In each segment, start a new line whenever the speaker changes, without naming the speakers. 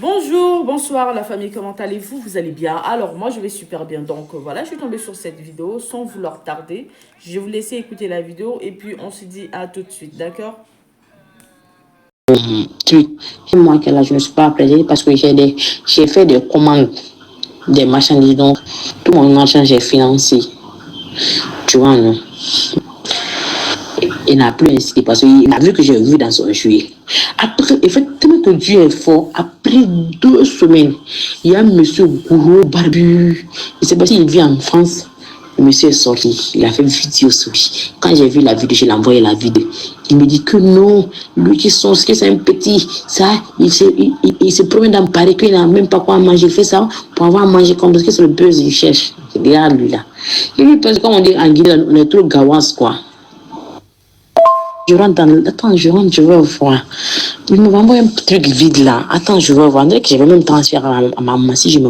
Bonjour, bonsoir la famille, comment allez-vous? Vous allez bien? Alors moi je vais super bien, donc voilà, je suis tombée sur cette vidéo sans vouloir tarder. Je vais vous laisser écouter la vidéo et puis on se dit à tout de suite, d'accord?
Moi que là je ne suis pas appelée parce que j'ai fait des commandes, des marchandises, donc tout mon marchand j'ai financé. Tu vois, non? Il n'a plus insisté parce qu'il a vu que j'ai vu dans son juillet. Après, effectivement que Dieu est fort, après 2 semaines, il y a un monsieur gros barbu. Je ne sais pas s'il vit en France. Le monsieur est sorti, il a fait une vidéo sur lui. Quand j'ai vu la vidéo, je l'ai envoyé la vidéo. Il me dit que non, lui qui songe que c'est un petit, ça, il se promène dans Paris, qu'il n'a même pas quoi manger. Il fait ça pour avoir à manger comme parce que c'est le buzz qu'il cherche. Regarde lui là. Il lui pense, comme on dit en Guinée, on est trop gawas quoi. Je rentre dans le... Attends, je rentre, je veux voir. Il m'a envoyé un truc vide là. Attends, je veux voir. Je vais même transférer à ma maman si je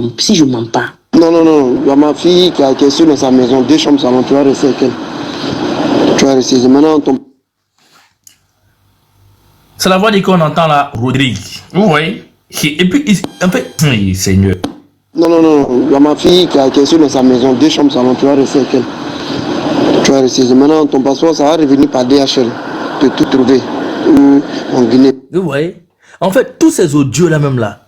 mens pas.
Non. Il y a ma fille qui est sur dans sa maison, 2 chambres salon. Tu vas rester avec elle. Tu vas rester. Maintenant,
C'est la voix qu'on entend là, Rodrigue. Vous voyez? Et puis, en fait, oui, Seigneur.
Non. Il y a ma fille qui est sur dans sa maison, 2 chambres salon. Tu vas rester avec elle. Tu vas rester. Maintenant, ton passeport, ça va revenir par DHL. De tout trouver. En Guinée.
Vous voyez? En fait, tous ces audios là même là,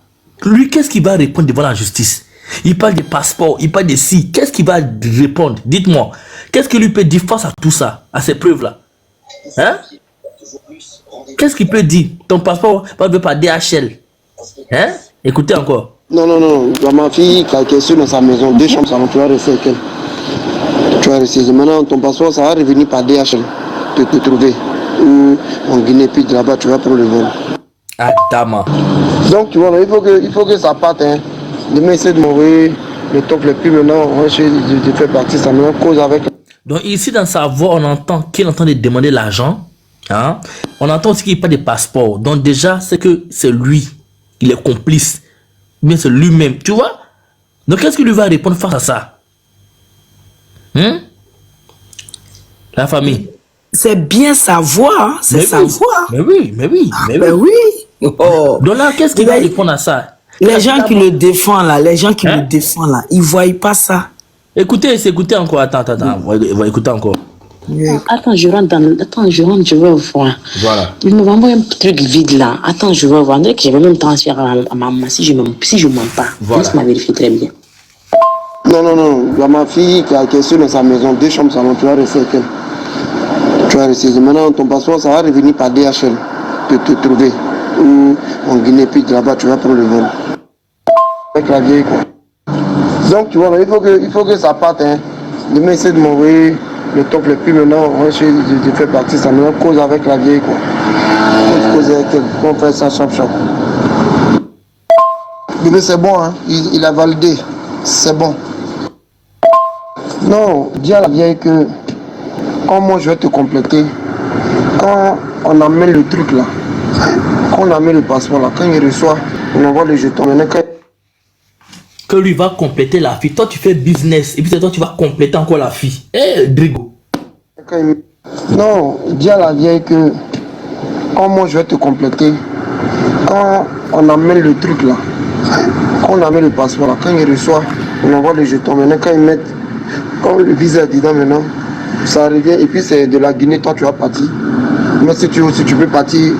lui, qu'est-ce qu'il va répondre devant la justice? Il parle de passeport, il parle de si. Qu'est-ce qu'il va répondre? Dites-moi. Qu'est-ce qu'il lui peut dire face à tout ça, à ces preuves-là? Hein? Qu'est-ce qu'il peut dire? Ton passeport va venir par DHL. Hein? Écoutez encore.
Non. Il y a ma fille qui est sur dans sa maison, 2 chambres salon. Tu vas rester avec elle. Tu vas rester. Maintenant, ton passeport, ça va revenir par DHL. De tout trouver. En Guinée, puis de là-bas, tu vas prendre le vol.
Adama.
Donc, tu vois, il faut que ça parte. Hein. Demain, essayer de m'envoyer le top le plus maintenant. Je fais partie, ça me cause avec.
Donc, ici, dans sa voix, on entend qu'il est en train de demander l'argent. Hein? On entend aussi qu'il n'y a pas de passeport. Donc, déjà, c'est que c'est lui. Il est complice. Mais c'est lui-même. Tu vois? Donc, qu'est-ce qu'il lui va répondre face à ça? La famille.
C'est bien sa voix, hein? C'est sa voix.
Mais oui.
Ben oui. Oh.
Donc là, qu'est-ce qu'il va répondre à ça?
Les gens qui le défendent là, ils voient pas ça.
Écoutez encore. Attends. On va écouter encore.
Attends, je rentre, je veux voir.
Voilà.
Il m'a envoyé un truc vide là. Attends, je veux voir. Je vais même transférer à ma maman si je mens pas.
Voilà.
Laisse-moi vérifier très bien.
Non. Il y a ma fille qui est sur dans sa maison, 2 chambres salon. Tu vas rester avec elle. Tu vas rester. Maintenant, ton passeport, ça va revenir par DHL. De tout trouver. En Guinée, puis de là-bas, tu vas prendre le vol. Avec la vieille, quoi. Donc, tu vois, il faut que ça parte. Hein. Demain, essayer de m'envoyer le top le plus maintenant. Je fais partie, ça me cause avec la vieille, quoi. Cause avec elle. On fait ça chaque. Mais c'est bon, hein. Il a validé. C'est bon. Non, dis à la vieille que quand moi je vais te compléter, quand on amène le truc là, quand on amène le passeport là, quand il reçoit, on envoie le jeton.
Que lui va compléter la fille. Toi, tu fais business. Et puis c'est toi, tu vas compléter encore la fille. Drigo.
Non, dis à la vieille que quand moi je vais te compléter, quand on amène le truc là, quand on amène le passeport là, quand il reçoit, on envoie le jeton. Maintenant, quand ils mettent, quand le visa est dedans maintenant, ça revient. Et puis c'est de la Guinée, toi tu vas partir. Mais si tu peux partir,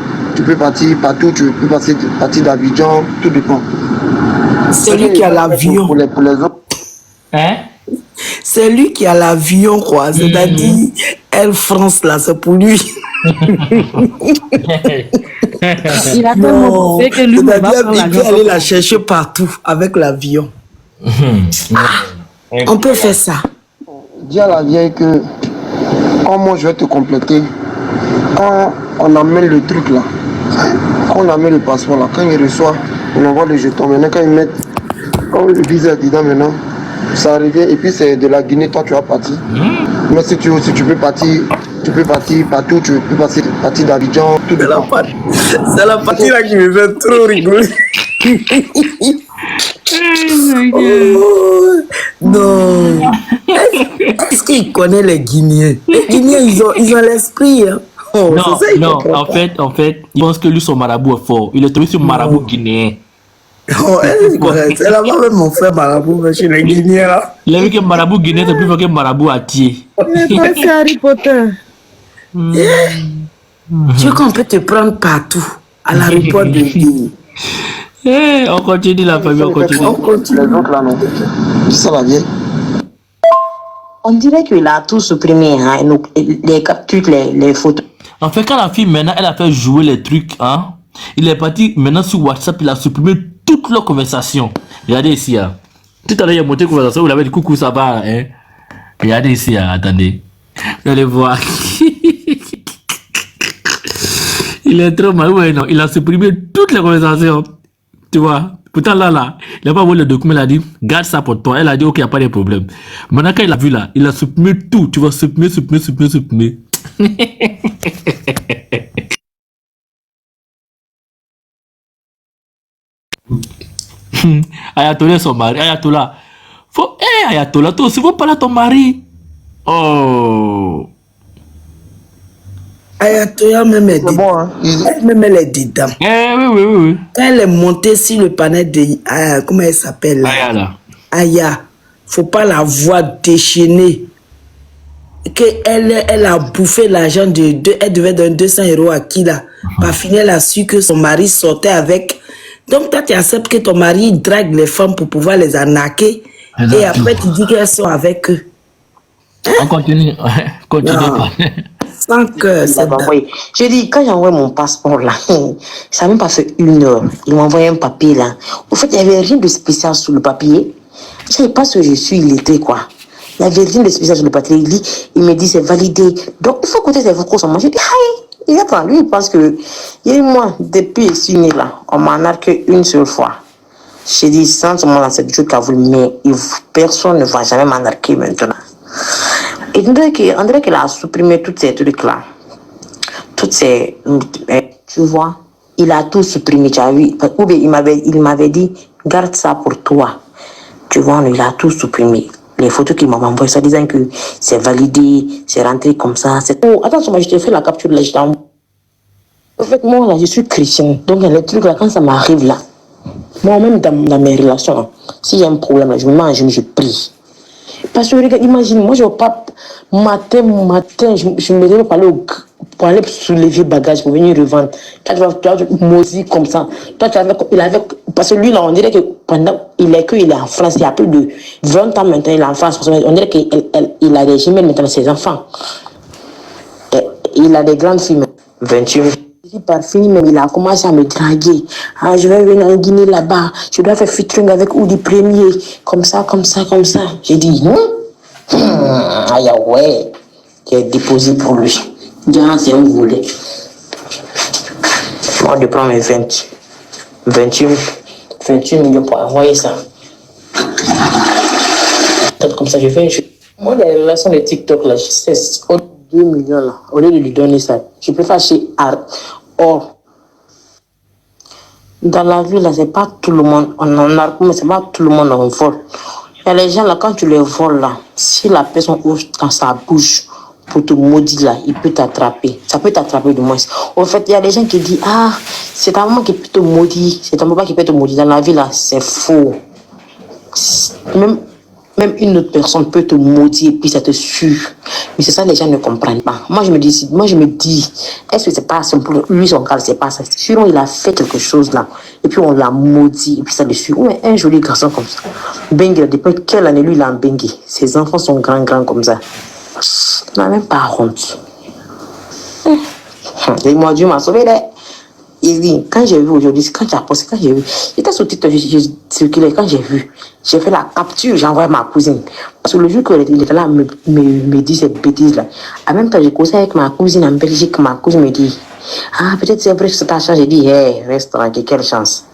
partout, tu peux partir d'Abidjan, tout dépend.
C'est lui qui a l'avion.
Pour les autres.
Hein?
C'est lui qui a l'avion, quoi. C'est-à-dire, Air France, là, c'est pour lui.
Il a tellement fait que lui,
il peut aller la chercher partout avec l'avion. On peut faire ça.
Dis à la vieille que quand moi je vais te compléter, quand on amène le truc là, quand on amène le passeport là, quand il reçoit, on envoie le jeton. Maintenant, quand ils mettent, quand le visa est dedans maintenant, ça revient. Et puis c'est de la Guinée, toi tu vas partir. Mais si tu peux partir, partout, tu peux partir d'Abidjan, tout dépend.
C'est la partie là qui me fait trop rigoler. Oh, non. Est-ce qu'il connaît les Guinéens? Les Guinéens, ils ont l'esprit. Hein? Oh,
Non,
c'est ça, il
non,
comprend pas.
en fait, il pense que lui, son marabout est fort. Il est tombé sur marabout guinéen.
Oh, elle est correcte. Elle a pas même mon frère Marabout, mais chez les Guinéens, là.
Il a vu que marabout guinéen, c'est plus fort que marabout atier.
Mais toi, c'est Harry Potter.
Tu veux qu'on peut te prendre partout, à l'aéroport de Guinée.
On continue la famille, on continue.
On continue.
Les autres là, non. Ça va bien.
On dirait qu'il a tout supprimé, hein, les captures, les photos.
En fait, quand la fille, maintenant, elle a fait jouer les trucs, hein, il est parti maintenant sur WhatsApp, il a supprimé toutes leurs conversations. Regardez ici, hein. Tout à l'heure, il a monté une conversation, vous l'avez dit coucou, ça va, hein. Regardez ici, hein, attendez. Vous allez voir. Il est trop mal, ouais, non, il a supprimé toutes les conversations. Tu vois, pourtant là, il n'a pas vu le document, il a dit, garde ça pour toi. Elle a dit, ok, il n'y a pas de problème. Maintenant, quand il a vu là, il a supprimé tout. Tu vois, supprimer. Ayatollah, son mari. Ayatollah. Ayatollah, toi aussi, faut parler à ton mari. Oh.
Ayatoya même est
C'est bon, hein.
elle-même, elle est dedans.
Oui.
Quand elle est montée sur le panel de comment elle s'appelle là?
Aya là.
Aya, faut pas la voir déchaînée. Elle a bouffé l'argent elle devait donner 200 € à qui là? Par finir, elle a su que son mari sortait avec. Donc toi, tu acceptes que ton mari drague les femmes pour pouvoir les arnaquer. Et après, tu dis qu'elles sont avec eux.
On continue.
Non. Sans cœur, c'est
Oui. J'ai dit, quand j'ai envoyé mon passeport là, ça n'a même pas fait 1 heure. Il m'a envoyé un papier là. En fait, il n'y avait rien de spécial sur le papier. Je ne savais pas ce que je suis illettré, quoi. Il n'y avait rien de spécial sur le papier. Il me dit, c'est validé. Donc, il faut compter ses vocaux sur moi. J'ai dit, aïe, il attend. Lui, il pense que, moi, depuis ici, là, on m'a arnaqué une seule fois. J'ai dit, sans ce moment-là, c'est Dieu qui a voulu, mais personne ne va jamais m'arnaquer maintenant. Et on dirait qu'il a supprimé tous ces trucs-là. Toutes ces... Tu vois, il a tout supprimé, tu as vu. Ou bien il m'avait dit, garde ça pour toi. Tu vois, il a tout supprimé. Les photos qu'il m'a envoyées, ça disant que c'est validé, c'est rentré comme ça. Oh, attends, je te fais la capture là, en fait, moi, là, je suis chrétien. Donc, les trucs là, quand ça m'arrive là, moi-même, dans mes relations, s'il y a un problème là, je me mets en genou, je prie. Parce que regarde, imagine, moi je vais pas matin, je me lève pour aller soulever bagages pour venir revendre. Toi, tu vas maudit comme ça. Toi, parce que lui, là, on dirait que pendant il est en France, il y a plus de 20 ans maintenant, il est en France. On dirait qu'il a des jumelles maintenant, ses enfants. Et il a des grandes filles, 28. Par fini, même il a commencé à me draguer. Ah, je vais venir en Guinée là-bas. Je dois faire featuring avec Oudi Premier. Comme ça. J'ai dit, aïe, ouais. J'ai déposé pour lui. Diana, c'est un volet. Moi, je prends mes 28 millions pour envoyer ça. Comme ça, je fais une chose. Moi, les relations de TikTok, là, je sais, 2 millions là, au lieu de lui donner ça, je préfère acheter or. Dans la vie là, c'est pas tout le monde, on en a, mais c'est pas tout le monde on vole. Il y a les gens là, quand tu les voles là, si la personne ouvre dans sa bouche pour te maudire là, il peut t'attraper. Ça peut t'attraper de moins. En fait, il y a des gens qui disent, c'est ta maman qui peut te maudire, c'est ton papa qui peut te maudire. Dans la vie là, c'est faux. Même une autre personne peut te maudire et puis ça te suit. Mais c'est ça, les gens ne comprennent pas. Moi, je me dis, est-ce que c'est pas simple? Lui, son cas, c'est pas ça. Sûrement, il a fait quelque chose là. Et puis, on l'a maudit. Et puis, ça le suit. Ouais, un joli garçon comme ça. Bengue, depuis quelle année, lui, il a un bengue? Ses enfants sont grands comme ça. Il n'a même pas honte. Et moi, Dieu m'a sauvé là. Il dit, quand j'ai vu aujourd'hui, quand j'ai posté, quand j'ai vu, j'étais sur TikTok, j'ai circulé, quand j'ai vu, j'ai fait la capture, j'ai envoyé ma cousine. Parce que le jour qu'il était là, me dit cette bêtise-là. En même temps, j'ai causé avec ma cousine en Belgique, ma cousine me dit, peut-être c'est vrai que c'est ta chance. J'ai dit, reste tranquille, quelle chance.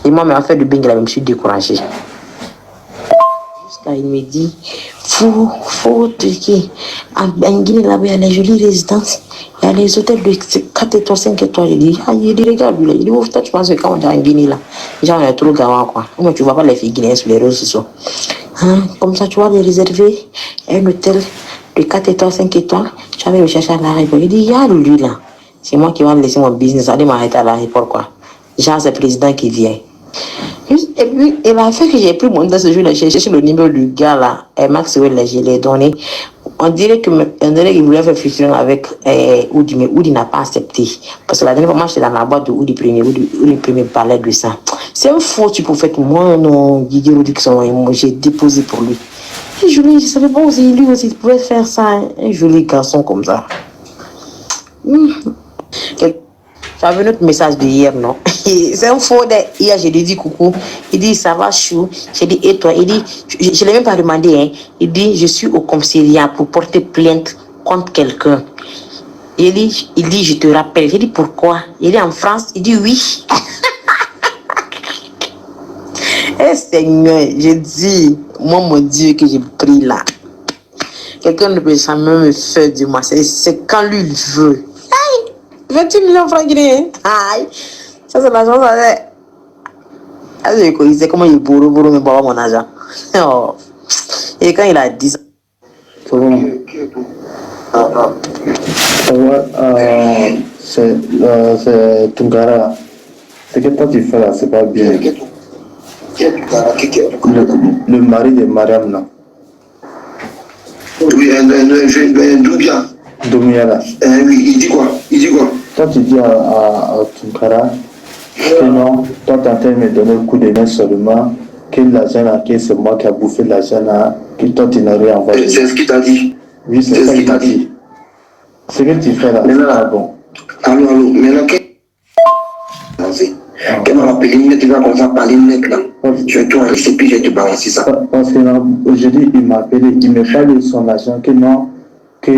Et moi, mais en fait, du bing, là, je me suis découragé. Jusqu'à il me dit, faut truquer. En Guinée, là-bas, il y a les jolies résidences. Il y a les hôtels de 4 étoiles, 5 étoiles. Je dis, regarde, lui, là. Il dit, toi, tu penses que quand on est en Guinée, là, les gens, on est trop gavants, quoi. Mais tu vois pas les filles guinéennes sur les réseaux sociaux. Comme ça, tu vas les réserver un hôtel de 4 étoiles, 5 étoiles. Tu vas le chercher à l'arrêt. Il dit, lui, là. C'est moi qui vais laisser mon business, aller m'arrêter à l'aéroport, quoi. Genre, c'est le président qui vient. Et puis, il a fait que j'ai pris mon temps ce jour-là, j'ai cherché le numéro du gars là, Maxwell, là, je l'ai donné. On dirait qu'il voulait faire fusion avec Oudi, mais Oudi n'a pas accepté. Parce que la dernière fois, moi, j'étais dans la boîte de Oudi premier parlait de ça. C'est un faux, tu peux faire que moi, non, Didier Oudi, j'ai déposé pour lui. Et je savais pas aussi, lui aussi, il pouvait faire ça, un joli garçon comme ça. J'avais notre message d'hier, non? C'est un faux. Hier, je lui ai dit coucou. Il dit, ça va, chou. J'ai dit, et toi? Il dit, je ne l'ai même pas demandé. Hein. Il dit, je suis au commissariat pour porter plainte contre quelqu'un. Il dit, je te rappelle. J'ai dit, pourquoi? Il dit, en France? Il dit, oui. Eh Seigneur, j'ai dit, moi, mon Dieu, que j'ai pris là. Quelqu'un ne peut jamais me faire du mal. C'est quand lui, il veut. 28 millions de francs guinéens. Aïe. Ça, c'est l'argent, ça fait. Ah, il sait comment il bourre, mais pas mon argent. Oh. Et quand il a dit ça.
C'est Tungara. Ce que toi tu fais là, c'est pas bien. Le mari de Mariam là.
Oui, Doubia.
Doumia là.
Oui, il dit quoi?
Toi tu dis à Tungara que non, toi tu es en train de me donner le coup de main seulement, que l'argent là, que c'est moi qui a bouffé l'argent là, que toi tu n'as rien envoyé.
C'est ce qu'il t'a dit.
Oui, c'est ce qu'il t'a dit. Ce que tu fais là, c'est pas bon.
Allô, maintenant, quand on appelle une tu vas comme ça parler net là. Je vais tout enregistrer et puis je vais te balancer ça.
Parce que aujourd'hui, il m'a appelé, il me parle de son argent, que non, que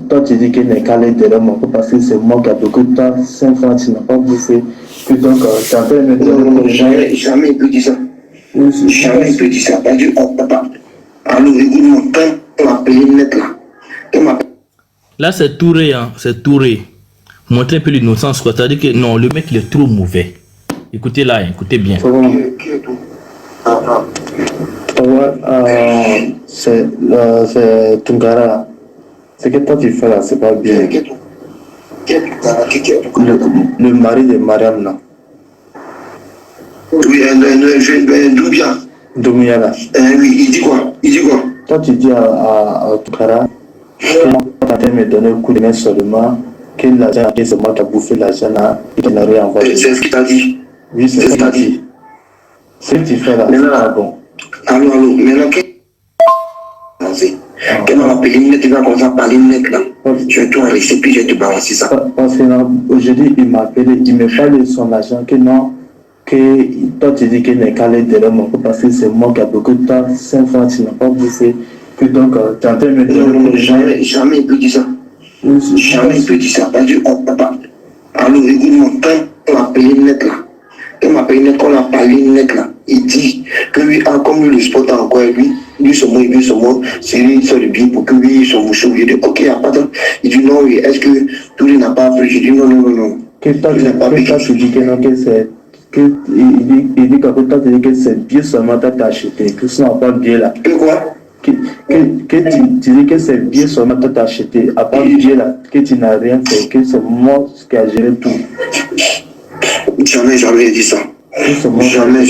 toi tu dis qu'il n'est qu'à l'aide de l'homme, parce que c'est moi qui a beaucoup de temps, 5 francs, tu n'as pas bouffé. Que donc, tu es en train de me donner.
Jamais il peut dire ça. Jamais il peut dire ça. Pas du papa. Allô, écoute-moi, quand on appelle net là.
Là, c'est Touré, hein. C'est Touré. Montrer un peu l'innocence, quoi. C'est-à-dire que non, le mec, il est trop mauvais. Écoutez là, écoutez bien.
C'est Tungara. Ce que toi tu fais là, c'est pas bien. Le mari de Mariam là.
Oui, Doubia.
Doumia là.
Oui, il dit quoi?
Toi tu dis à Tungara que non, tu es en train de me donner le coup de main seulement, que l'argent, que c'est moi qui a bouffé l'argent là, et qu'il n'a rien envoyé.
C'est ce qu'il t'a dit.
Oui, c'est ce qu'il t'a dit. Ce que tu fais là, c'est pas bon.
Allô, maintenant, quand on appelle une net, tu vas comme ça parler net là. Je vais tout enregistrer puis je vais te balancer ça.
Parce que aujourd'hui, il m'a appelé, il me parle de son argent, que non, que toi tu dis qu'il n'est qu'à l'aide de l'homme, parce que c'est moi qui a beaucoup de temps, 5 francs, tu n'as pas bouffé. Que donc, tu es en train de me donner.
Jamais il peut dire ça. Jamais il peut dire ça. Pas du papa. Allô, écoute-moi, quand on appelle une net là. Quand on appelle une net, quand on a parlé une net là. Il dit que lui, comme lui, le sport a encore lui, ce mot, c'est lui, il fait le bien pour que lui, son mouchou, il dit, ok, il n'y a pas de. Il dit, non, oui, est-ce que tout lui n'a pas appris? Je dis, non.
Que toi, tu dis que non, que c'est. Il dit que toi, tu dis que c'est bien seulement t'as acheté, que ce n'est pas bien là.
Que quoi?
Que tu dis que c'est bien seulement t'as acheté, à part bien là, que tu n'as rien fait, que c'est moi qui a géré tout.
Jamais dit ça. Jamais.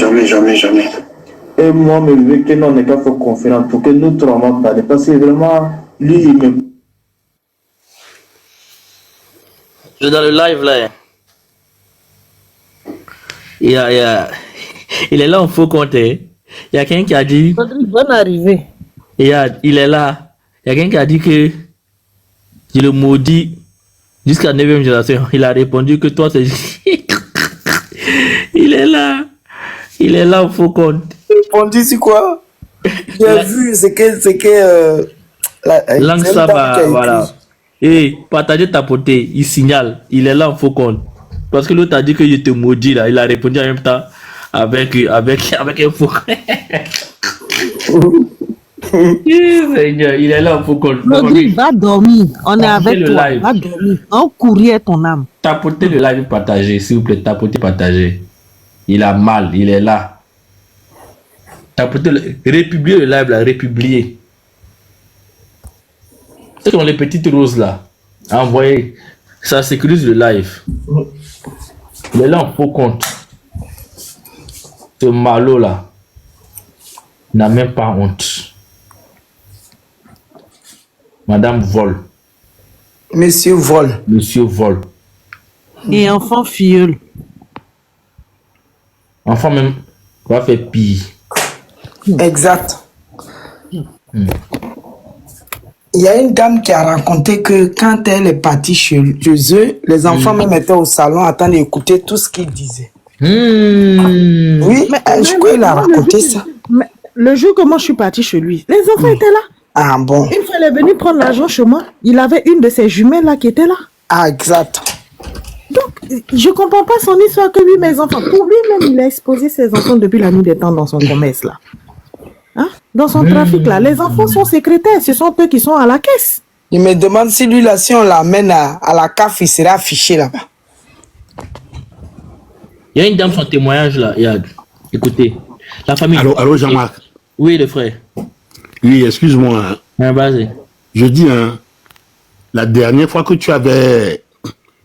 Et moi, je veux que nous, on n'est qu'à faire confiance pour que nous trois mois parler. Parce que vraiment, lui, il me.
Je suis dans le live là. Il est là en faux compte. Il y a quelqu'un qui a dit.
Bonne arrivée.
Il est là. Il y a quelqu'un qui a dit que je le maudis jusqu'à 9e génération. Il a répondu que toi, c'est. Il est là en faux compte.
Répondu sur quoi? J'ai vu, c'est que
Langue ça va, voilà. Et partager ta potée, il signale. Il est là en faux compte. Parce que l'autre a dit que je te maudis là. Il a répondu en même temps avec un faux compte. Seigneur, il est là en faux compte.
Rodrigue, va dormir. On est avec
le
toi.
live.
Va dormir. On courir ton âme.
Tapotez le live partagé, s'il vous plaît. Tapotez partagé. Il a mal, il est là. Tapotez républier le live là, républier. C'est comme les petites roses là. Envoyez. Ça sécurise le live. Il est là en faux compte. Ce malo là n'a même pas honte. Madame vole.
Monsieur vole.
Monsieur vole.
Et enfant filleul.
Enfant même va faire pire.
Exact. Il y a une dame qui a raconté que quand elle est partie chez eux, les enfants même étaient au salon en train d'écouter tout ce qu'ils disaient. Oui, je crois qu'il a raconté ça.
Mais le jour que moi je suis partie chez lui, les enfants étaient là.
Ah bon?
Une fois, il est venu prendre l'argent chez moi. Il avait une de ses jumelles là qui était là.
Ah, exact.
Donc, je comprends pas son histoire que lui, mes enfants. Pour lui-même, il a exposé ses enfants depuis la nuit des temps dans son commerce là. Hein? Dans son trafic là. Les enfants sont secrétaires. Ce sont eux qui sont à la caisse.
Il me demande si lui là, si on l'amène à la CAF, il sera affiché là-bas.
Il y a une dame, son témoignage là. Regarde. Écoutez. La famille.
Allô, Jean-Marc.
Oui, le frère.
Oui, excuse-moi.
Vas-y.
Je dis, la dernière fois que tu avais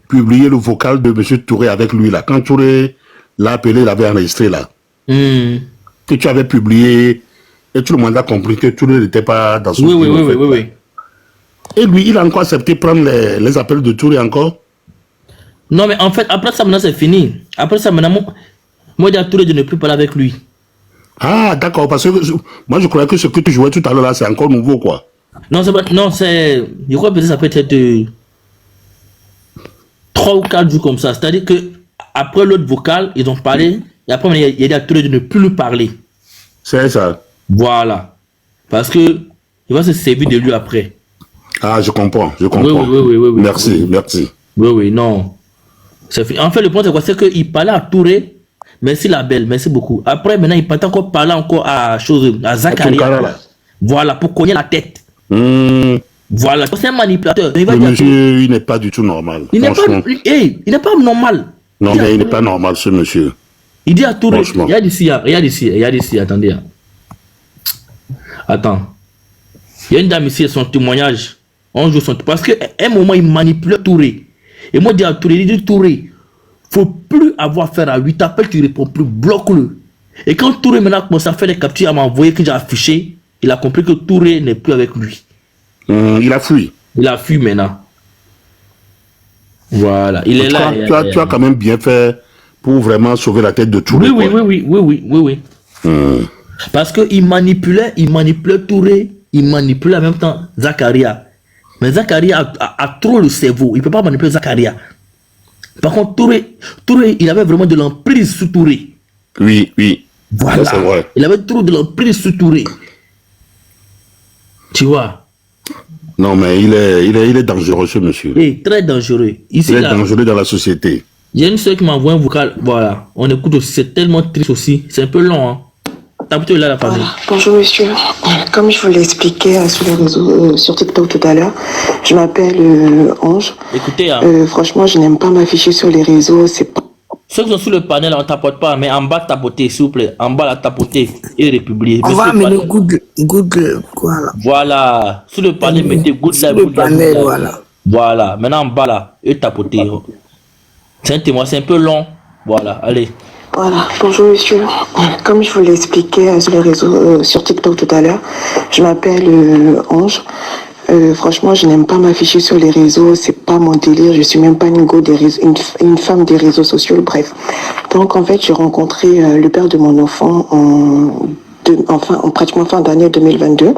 publié le vocal de M. Touré avec lui, là, quand Touré l'a appelé, il avait enregistré, là, que tu avais publié, et tout le monde a compris que Touré n'était pas dans son
Oui.
Et lui, il a encore accepté de prendre les appels de Touré encore?
Non, mais en fait, après ça, maintenant, c'est fini. Après ça, maintenant, moi, j'ai Touré de ne plus parler avec lui.
Ah, d'accord, parce que moi, je croyais que ce que tu jouais tout à l'heure, là, c'est encore nouveau, quoi.
Non, c'est pas, non, c'est, je crois que ça peut être 3 ou 4 jours comme ça. C'est-à-dire que après l'autre vocal, ils ont parlé, et après, il y a Touré de ne plus lui parler.
C'est ça.
Voilà. Parce que, il va se servir de lui après.
Ah, je comprends.
Oui.
Merci.
Oui, non. En fait, le point, c'est quoi? C'est qu'il parlait à Touré. Merci la belle, merci beaucoup. Après, maintenant, il peut encore parler encore à Zacharia. Voilà, pour cogner la tête. Voilà, c'est un manipulateur.
Le monsieur, il n'est pas du tout normal.
Il n'est pas normal.
Non, mais il n'est pas normal, ce monsieur.
Il dit à Touré, regarde ici, attendez. Attends. Il y a une dame ici, son témoignage. On joue son témoignage. Parce qu'à un moment, il manipule Touré. Et moi, je dis à Touré, il dit Touré, faut plus avoir affaire à lui. T'appelles, tu réponds plus, bloque-le. Et quand Touré maintenant commence à faire les captures, à m'envoyer que j'ai affiché, il a compris que Touré n'est plus avec lui.
Il a fui.
Il a fui maintenant. Voilà, il est là.
Tu as quand même bien fait pour vraiment sauver la tête de Touré.
Oui. Parce qu'il manipulait Touré, il manipulait en même temps Zacharia. Mais Zacharia a trop le cerveau, il ne peut pas manipuler Zacharia. Par contre, Touré, il avait vraiment de l'emprise sur Touré.
Oui.
Voilà.
Ça, c'est vrai.
Il avait trop de l'emprise sur Touré. Tu vois?
Non, mais il est dangereux, ce monsieur.
Oui, très dangereux. Ici,
il est dangereux dans la société.
Il y a une soeur qui m'envoie un vocal. Voilà. On écoute aussi. C'est tellement triste aussi. C'est un peu long, hein. T'as plutôt là la famille.
Voilà. Bonjour monsieur. Comme je vous l'ai expliqué sur les réseaux, sur TikTok tout à l'heure, je m'appelle Ange.
Écoutez, hein.
Franchement, je n'aime pas m'afficher sur les réseaux. C'est pas.
Ceux qui sont sous le panel, on ne tapote pas, mais en bas, tapotez, s'il vous plaît. En bas, la tapotez et républier.
On va amener Google, voilà.
Voilà. Sous le panel, mettez Good Life.
Sous le panel, voilà.
Voilà. Maintenant, en bas, là, et tapotez. C'est un témoin, c'est un peu long. Voilà, allez.
Voilà, bonjour monsieur. Comme je vous l'ai expliqué sur les réseaux, sur TikTok tout à l'heure, je m'appelle Ange. Franchement, je n'aime pas m'afficher sur les réseaux, c'est pas mon délire, je suis même pas une femme des réseaux sociaux, bref. Donc en fait, j'ai rencontré le père de mon enfant en pratiquement fin d'année 2022.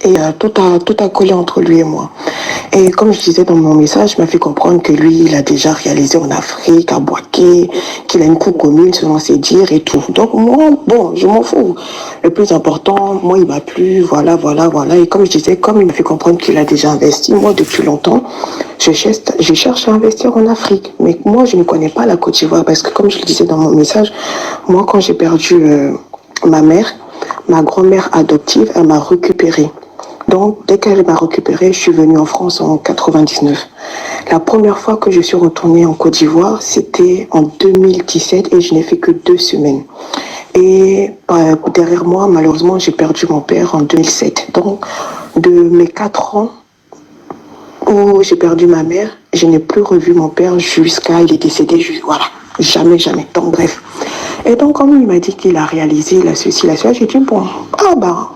Et tout a collé entre lui et moi. Et comme je disais dans mon message, il m'a fait comprendre que lui, il a déjà réalisé en Afrique, à Boaké, qu'il a une coupe commune selon ses dires et tout. Donc moi, bon, je m'en fous. Le plus important, moi, il m'a plu, voilà. Et comme je disais, comme il m'a fait comprendre qu'il a déjà investi, moi, depuis longtemps, je cherche à investir en Afrique. Mais moi, je ne connais pas la Côte d'Ivoire parce que, comme je le disais dans mon message, moi, quand j'ai perdu ma mère, ma grand-mère adoptive, elle m'a récupérée. Donc, dès qu'elle m'a récupérée, je suis venue en France en 99. La première fois que je suis retournée en Côte d'Ivoire, c'était en 2017 et je n'ai fait que 2 semaines. Et derrière moi, malheureusement, j'ai perdu mon père en 2007. Donc, de mes 4 ans, où j'ai perdu ma mère. Je n'ai plus revu mon père jusqu'à il est décédé. Voilà, jamais, jamais. Donc bref. Et donc, comme il m'a dit qu'il a réalisé, il a ceci, il a cela, j'ai dit, bon,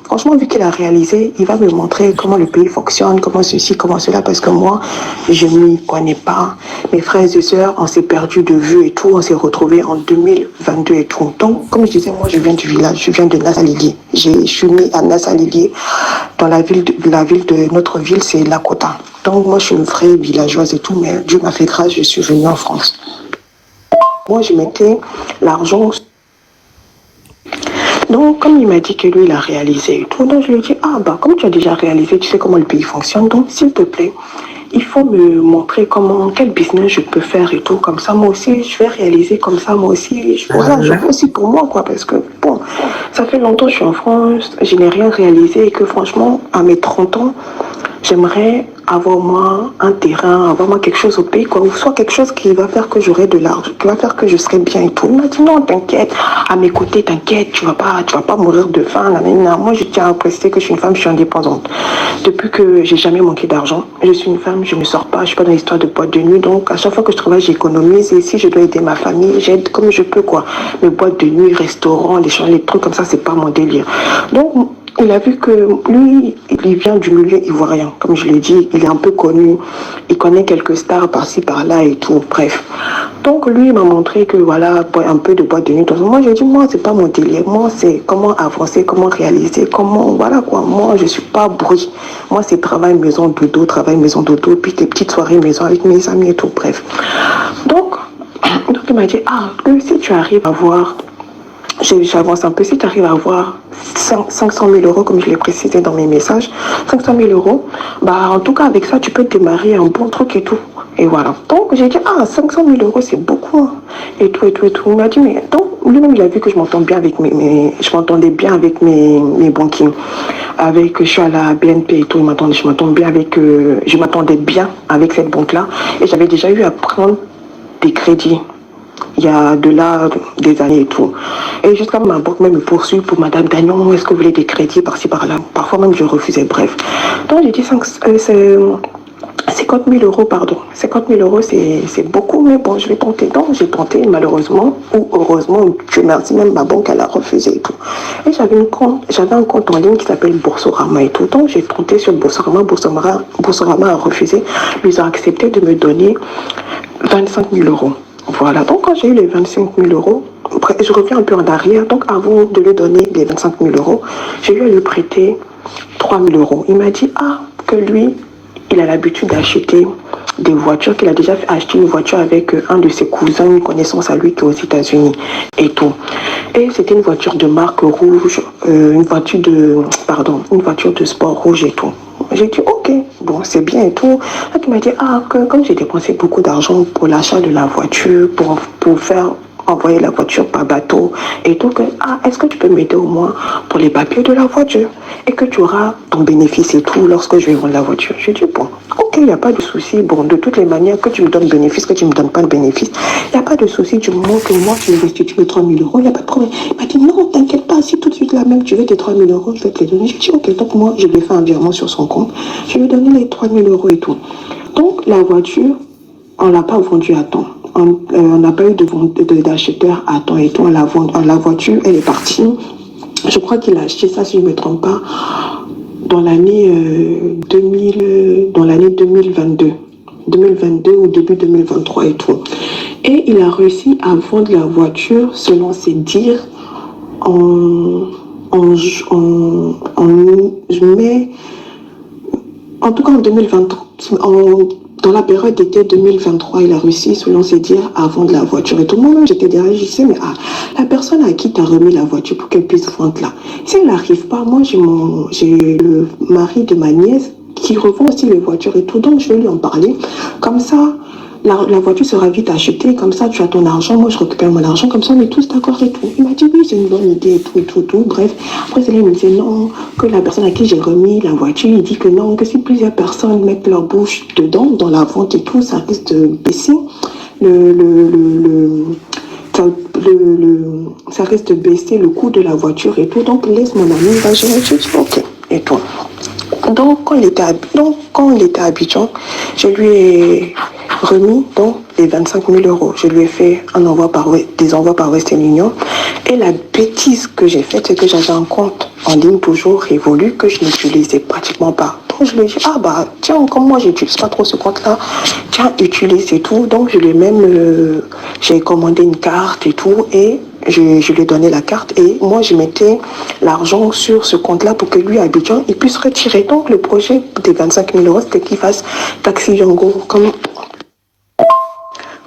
franchement, vu qu'il a réalisé, il va me montrer comment le pays fonctionne, comment ceci, comment cela, parce que moi, je ne m'y connais pas. Mes frères et sœurs, on s'est perdus de vue et tout, on s'est retrouvés en 2022 et tout. Donc, comme je disais, moi, je viens du village, je viens de Nassau-Lilier. Je suis né à Nassau-Lilier, dans la ville de notre ville, c'est Lakota. Donc, moi, je suis une vraie villageoise et tout, mais Dieu m'a fait grâce, je suis venue en France. Moi, je mettais l'argent. Donc, comme il m'a dit que lui, il a réalisé et tout, donc je lui ai dit, comme tu as déjà réalisé, tu sais comment le pays fonctionne, donc s'il te plaît, il faut me montrer quel business je peux faire et tout, comme ça, moi aussi, je vais réaliser comme ça, moi aussi, je fais aussi pour moi, quoi, parce que, bon, ça fait longtemps que je suis en France, je n'ai rien réalisé et que, franchement, à mes 30 ans, j'aimerais avoir moi un terrain, avoir moi quelque chose au pays, quoi, ou soit quelque chose qui va faire que j'aurai de l'argent, qui va faire que je serai bien et tout. Il m'a dit non, t'inquiète, à mes côtés, t'inquiète, tu vas pas mourir de faim. Moi, je tiens à préciser que je suis une femme, je suis indépendante. Depuis que j'ai jamais manqué d'argent, je suis une femme, je ne sors pas, je suis pas dans l'histoire de boîte de nuit, donc à chaque fois que je travaille, j'économise et si je dois aider ma famille, j'aide comme je peux, quoi. Mes boîtes de nuit, restaurants, les trucs comme ça, c'est pas mon délire. Donc, il a vu que lui, il vient du milieu ivoirien, comme je l'ai dit, il est un peu connu, il connaît quelques stars par-ci, par-là et tout, bref. Donc lui, il m'a montré que voilà, un peu de boîte de nuit. Moi, j'ai dit, moi, c'est pas mon délire, moi, c'est comment avancer, comment réaliser, voilà quoi, moi, je suis pas bruit. Moi, c'est travail, maison, dodo, puis des petites soirées maison avec mes amis et tout, bref. Donc il m'a dit, que si tu arrives à voir, j'avance un peu, si tu arrives à avoir 500 000 euros, comme je l'ai précisé dans mes messages, 500 000 euros, en tout cas, avec ça, tu peux démarrer un bon truc et tout. Et voilà. Donc, j'ai dit, 500 000 euros, c'est beaucoup. Hein. Et tout. Il m'a dit, mais donc, lui-même, il a vu que je m'entendais bien avec mes banquiers. Je suis à la BNP et tout, je m'attendais bien avec cette banque-là. Et j'avais déjà eu à prendre des crédits. Il y a de là des années et tout. Et jusqu'à ma banque même me poursuit pour Madame Dagnon, est-ce que vous voulez des crédits par-ci par-là? Parfois même je refusais, bref. Donc j'ai dit 50 000 euros, pardon. 50 000 euros c'est beaucoup, mais bon, je vais tenter. Donc j'ai tenté, malheureusement, ou heureusement, Dieu merci, même ma banque elle a refusé et tout. Et j'avais un compte en ligne qui s'appelle Boursorama et tout. Donc j'ai tenté sur Boursorama, Boursorama a refusé. Ils ont accepté de me donner 25 000 euros. Voilà, donc quand j'ai eu les 25 000 euros, après, je reviens un peu en arrière, donc avant de lui donner les 25 000 euros, j'ai eu à lui prêter 3 000 euros. Il m'a dit, que lui, il a l'habitude d'acheter des voitures, qu'il a déjà acheté une voiture avec un de ses cousins, une connaissance à lui qui est aux États-Unis et tout. Et c'était une voiture de marque rouge, une voiture de sport rouge et tout. J'ai dit, ok, bon, c'est bien et tout. Donc, il m'a dit, comme j'ai dépensé beaucoup d'argent pour l'achat de la voiture, pour faire envoyer la voiture par bateau et tout, est-ce que tu peux m'aider au moins pour les papiers de la voiture et que tu auras ton bénéfice et tout lorsque je vais vendre la voiture. J'ai dit, bon, ok, il n'y a pas de souci. Bon, de toutes les manières, que tu me donnes bénéfice, que tu ne me donnes pas de bénéfice, il n'y a pas de souci. Du moment que moi, tu me restitues les 3 000 euros, il n'y a pas de problème. Il m'a dit, non, t'inquiète pas, si tout de suite là même tu veux tes 3 000 euros, je vais te les donner. J'ai dit, ok, donc moi, je lui ai fait un virement sur son compte. Je lui ai donné les 3 000 euros et tout. Donc, la voiture, on ne l'a pas vendue à temps. On n'a pas eu d'acheteur à temps et tout. La voiture, elle est partie. Je crois qu'il a acheté ça, si je ne me trompe pas, dans l'année 2022 ou début 2023 et tout. Et il a réussi à vendre la voiture, selon ses dires, en mai, en tout cas en 2023, dans la période d'été 2023, il a réussi, selon ses dires, à vendre la voiture. Et tout le monde, j'étais derrière, je disais, mais la personne à qui tu as remis la voiture pour qu'elle puisse vendre là, si elle n'arrive pas, moi j'ai le mari de ma nièce qui revend aussi les voitures et tout, donc je vais lui en parler. Comme ça, la voiture sera vite achetée, comme ça tu as ton argent, moi je récupère mon argent, comme ça on est tous d'accord et tout. Il m'a dit oui, c'est une bonne idée et tout. Bref, après il me disait non, que la personne à qui j'ai remis la voiture, il dit que non, que si plusieurs personnes mettent leur bouche dedans, dans la vente et tout, ça risque de baisser ça risque de baisser le coût de la voiture et tout, donc laisse mon ami, va gérer, je dis ok, et tout. Donc, quand quand il était à Abidjan, je lui ai remis donc les 25 000 euros. Je lui ai fait des envois par Western Union. Et la bêtise que j'ai faite, c'est que j'avais un compte en ligne toujours Révolu que je n'utilisais pratiquement pas. Donc je lui ai dit, ah bah tiens, comme moi j'utilise pas trop ce compte-là, tiens, utilise et tout. Donc je lui ai même, j'ai commandé une carte et tout, et je lui ai donné la carte, et moi je mettais l'argent sur ce compte-là pour que lui, à Abidjan, il puisse retirer. Donc le projet des 25 000 euros, c'était qu'il fasse Taxi Yango,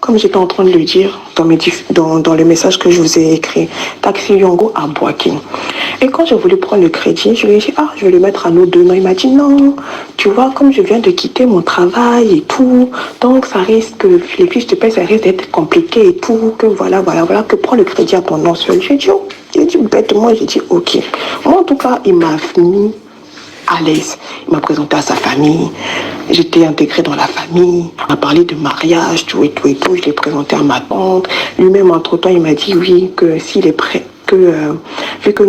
comme j'étais en train de le dire dans le message que je vous ai écrit, Taxi Yango à Boaké. Et quand j'ai voulu prendre le crédit, je lui ai dit, ah, je vais le mettre à nos deux noms. Il m'a dit, non, tu vois, comme je viens de quitter mon travail et tout, donc ça risque, les fiches de paie, ça risque d'être compliqué et tout, que voilà, que prends le crédit à ton nom seul. J'ai dit, oh, bêtement, j'ai dit, ok. Moi, en tout cas, il m'a mis à l'aise. Il m'a présenté à sa famille. J'étais intégrée dans la famille. On a parlé de mariage, tout et tout et tout. Je l'ai présenté à ma tante. Lui-même, entre-temps, il m'a dit oui, que s'il est prêt, vu que